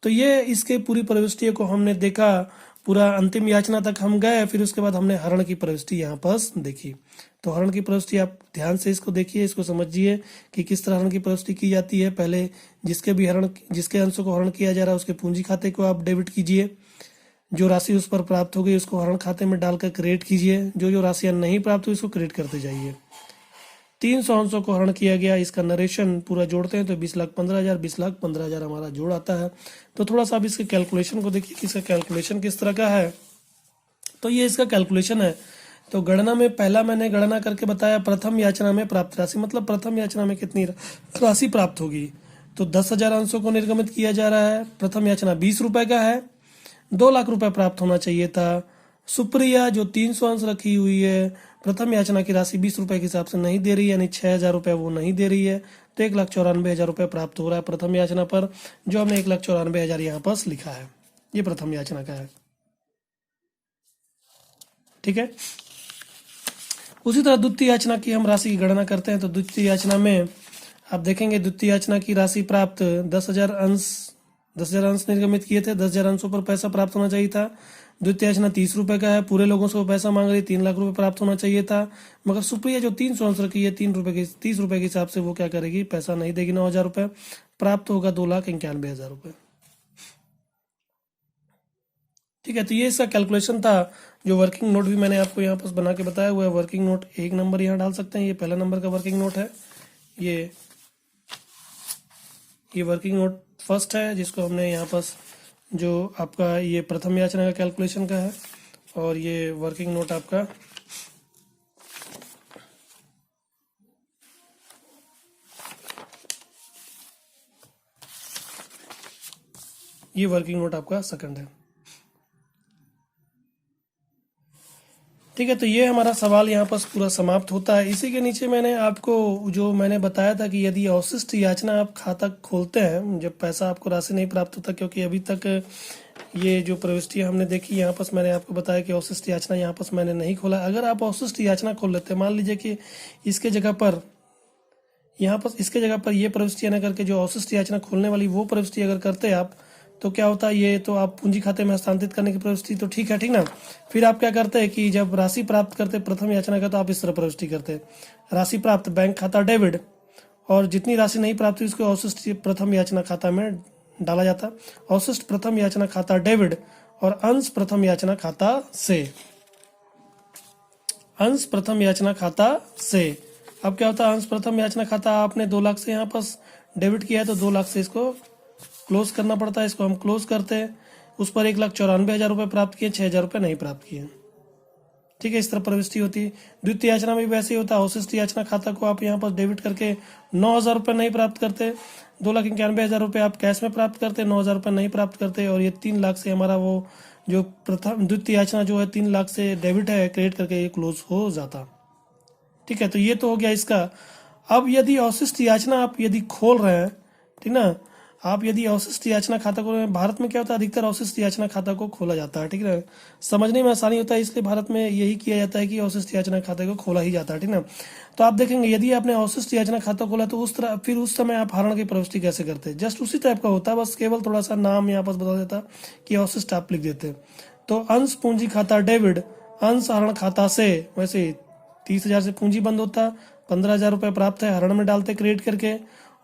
तो ये इसके पूरी प्रविष्टियों को हमने देखा, पूरा अंतिम याचना तक हम गए, फिर उसके बाद हमने हरण की प्रविष्टि यहाँ पास देखी। तो हरण की प्रविष्टि आप ध्यान से इसको देखिए, इसको समझिए कि किस तरह हरण की प्रविष्टि की जाती है। पहले जिसके अंशों को हरण किया जा रहा है उसके पूंजी खाते को आप डेबिट कीजिए, जो राशि उस पर प्राप्त हो गई उसको हरण खाते में डालकर क्रिएट कीजिए, जो जो राशियां नहीं प्राप्त हुई उसको क्रिएट करते जाइए। 300 अंशों को हरण किया गया, इसका नरेशन पूरा जोड़ते हैं तो 20,15,000, 20,15,000 हमारा जोड़ आता है। तो थोड़ा सा अब इसके कैलकुलेशन को देखिए कि इसका कैलकुलेशन किस तरह का है। तो ये इसका कैलकुलेशन है। तो गणना में पहला मैंने गणना करके बताया, प्रथम याचना में प्राप्त राशि, मतलब प्रथम याचना में कितनी राशि प्राप्त होगी। तो 10,000 अंशों को निर्गमित किया जा रहा है। प्रथम याचना 20 रुपए का है, 2 लाख रुपए प्राप्त होना चाहिए था। सुप्रिया जो 300 अंश रखी हुई है, प्रथम याचना की राशि 20 रुपए के हिसाब से नहीं दे रही है, यानी 6,000 रुपये वो नहीं दे रही है, तो 1,94,000 रुपये प्राप्त हो रहा है प्रथम याचना पर, जो हमने 1,94,000 यहाँ पास लिखा है, ये प्रथम याचना का है। ठीक है, उसी तरह द्वितीय याचना की हम राशि की गणना करते हैं। तो द्वितीय याचना में आप देखेंगे, द्वितीय याचना की राशि प्राप्त 10,000 अंश निर्गमित किए थे, 10,000 अंशों पर पैसा प्राप्त होना चाहिए था। द्वितीय याचना 30 रुपए का है, पूरे लोगों से वो पैसा मांग रही, 3 लाख रुपए प्राप्त होना चाहिए था, मगर सुप्रिया जो 300 अंश रखी है 30 रुपए के हिसाब से वो क्या करेगी, पैसा नहीं देगी, 9,000 रुपये प्राप्त होगा, 2,91,000 रुपये। ठीक है, तो ये इसका कैलकुलेशन था। जो वर्किंग नोट भी मैंने आपको यहाँ पास बना के बताया हुआ है, वर्किंग नोट 1 नंबर यहाँ डाल सकते हैं, ये पहला नंबर का वर्किंग नोट है। ये वर्किंग नोट फर्स्ट है, जिसको हमने यहाँ पास जो आपका ये प्रथम याचना का कैलकुलेशन का है, और ये वर्किंग नोट आपका ये वर्किंग नोट आपका सेकंड है। ठीक है, तो ये हमारा सवाल यहाँ पर पूरा समाप्त होता है। इसी के नीचे मैंने आपको जो मैंने बताया था कि यदि अवशिष्ट याचना आप खाता खोलते हैं, जब पैसा आपको राशि नहीं प्राप्त होता, क्योंकि अभी तक ये जो प्रविष्टियाँ हमने देखी यहाँ पर मैंने आपको बताया कि अवशिष्ट याचना यहाँ पर मैंने नहीं खोला। अगर आप अवशिष्ट याचना खोल लेते हैं, मान लीजिए कि इसके जगह पर यहाँ पर इसके जगह पर ये प्रविष्टियाँ न करके जो अवशिष्ट याचना खोलने वाली वो प्रविष्टि अगर करते आप, तो क्या होता है, ये तो आप पूंजी खाते में हस्तांतरित करने की प्रविष्टि तो ठीक है, ठीक ना। फिर आप क्या करते हैं कि जब राशि प्राप्त करते प्रथम याचना का, तो आप इस तरह प्रविष्टि करते, राशि प्राप्त बैंक खाता डेबिट, और जितनी राशि नहीं प्राप्त हुई उसको अवशिष्ट प्रथम याचना खाता में डाला जाता, अवशिष्ट प्रथम याचना खाता डेबिट, और अंश प्रथम याचना खाता से, अंश प्रथम याचना खाता से। अब क्या होता है, अंश प्रथम याचना खाता आपने 2 लाख से यहाँ पर डेबिट किया है, तो 2 लाख से इसको क्लोज करना पड़ता है, इसको हम क्लोज करते हैं। उस पर 1,94,000 रुपये प्राप्त किए, 6,000 रुपये नहीं प्राप्त किए। ठीक है, इस तरह प्रविष्टि होती है। द्वितीय याचना में भी वैसे ही होता है। अवशिष्ट याचना खाता को आप यहाँ पर डेबिट करके 9,000 रुपये नहीं प्राप्त करते, 2,91,000 रुपये आप कैश में प्राप्त करते, 9,000 रुपये नहीं प्राप्त करते, और ये 3 लाख से हमारा वो जो द्वितीय याचना जो है 3 लाख से डेबिट है, क्रेडिट करके ये क्लोज हो जाता। ठीक है, तो ये तो हो गया इसका। अब यदि अवशिष्ट याचना आप यदि खोल रहे हैं, ठीक ना, आप यदि अवशिष्ट याचना खाता को, भारत में क्या होता है, अधिकतर अवशिष्ट याचना खाता को खोला जाता है। ठीक है, समझने में आसानी होता है, इसलिए भारत में यही किया जाता है कि अवशिष्ट याचना खाते को खोला ही जाता है। ठीक ना, तो आप देखेंगे यदि आपने अवशिष्ट याचना खाता खोला तो उस तरह फिर उस समय आप हरण की प्रविष्टि कैसे करते हैं, जस्ट उसी टाइप का होता है, बस केवल थोड़ा सा नाम यहाँ पर बता देता कि अवशिष्ट आप लिख देते। तो अंश पूंजी खाता डेबिट, अंश हरण खाता से, वैसे 30,000 से पूंजी बंद होता, 15,000 रुपये प्राप्त है, हरण में डालते क्रेडिट करके।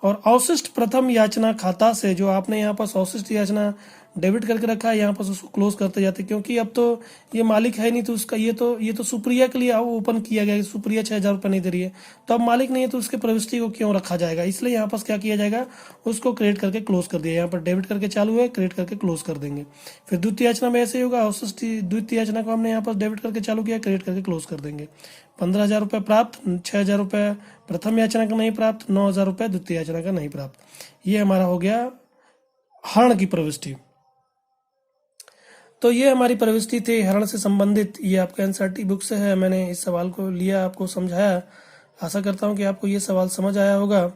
और अवशिष्ट प्रथम याचना खाता से, जो आपने यहाँ पर अवशिष्ट याचना डेबिट करके रखा है, यहाँ पर उसको क्लोज करते जाते, क्योंकि अब तो ये मालिक है नहीं, तो उसका ये तो सुप्रिया के लिए ओपन किया गया है। सुप्रिया 6,000 रुपये नहीं दे रही है, तो अब मालिक नहीं है, तो उसके प्रविष्टि को क्यों रखा जाएगा, इसलिए यहाँ पर क्या किया जाएगा, उसको क्रेडिट करके क्लोज कर दिया। यहाँ पर डेबिट करके चालू है, क्रेडिट करके क्लोज कर देंगे। फिर द्वितीय याचना में ऐसे ही होगा, अवशिष्ट द्वितीय याचना को हमने यहाँ पर डेबिट करके चालू किया, क्रेडिट करके क्लोज कर देंगे। 15,000 रुपये प्राप्त, 6,000 रुपये प्रथम याचना का नहीं प्राप्त, 9,000 रुपये द्वितीय याचना का नहीं प्राप्त। ये हमारा हो गया हरण की प्रविष्टि। तो ये हमारी प्रविष्टि थी हरण से संबंधित। ये आपका एनसीईआरटी बुक से है, मैंने इस सवाल को लिया, आपको समझाया। आशा करता हूँ कि आपको ये सवाल समझ आया होगा।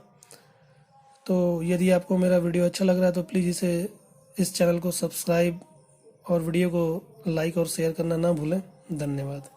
तो यदि आपको मेरा वीडियो अच्छा लग रहा है तो प्लीज़ इस चैनल को सब्सक्राइब और वीडियो को लाइक और शेयर करना ना भूलें। धन्यवाद।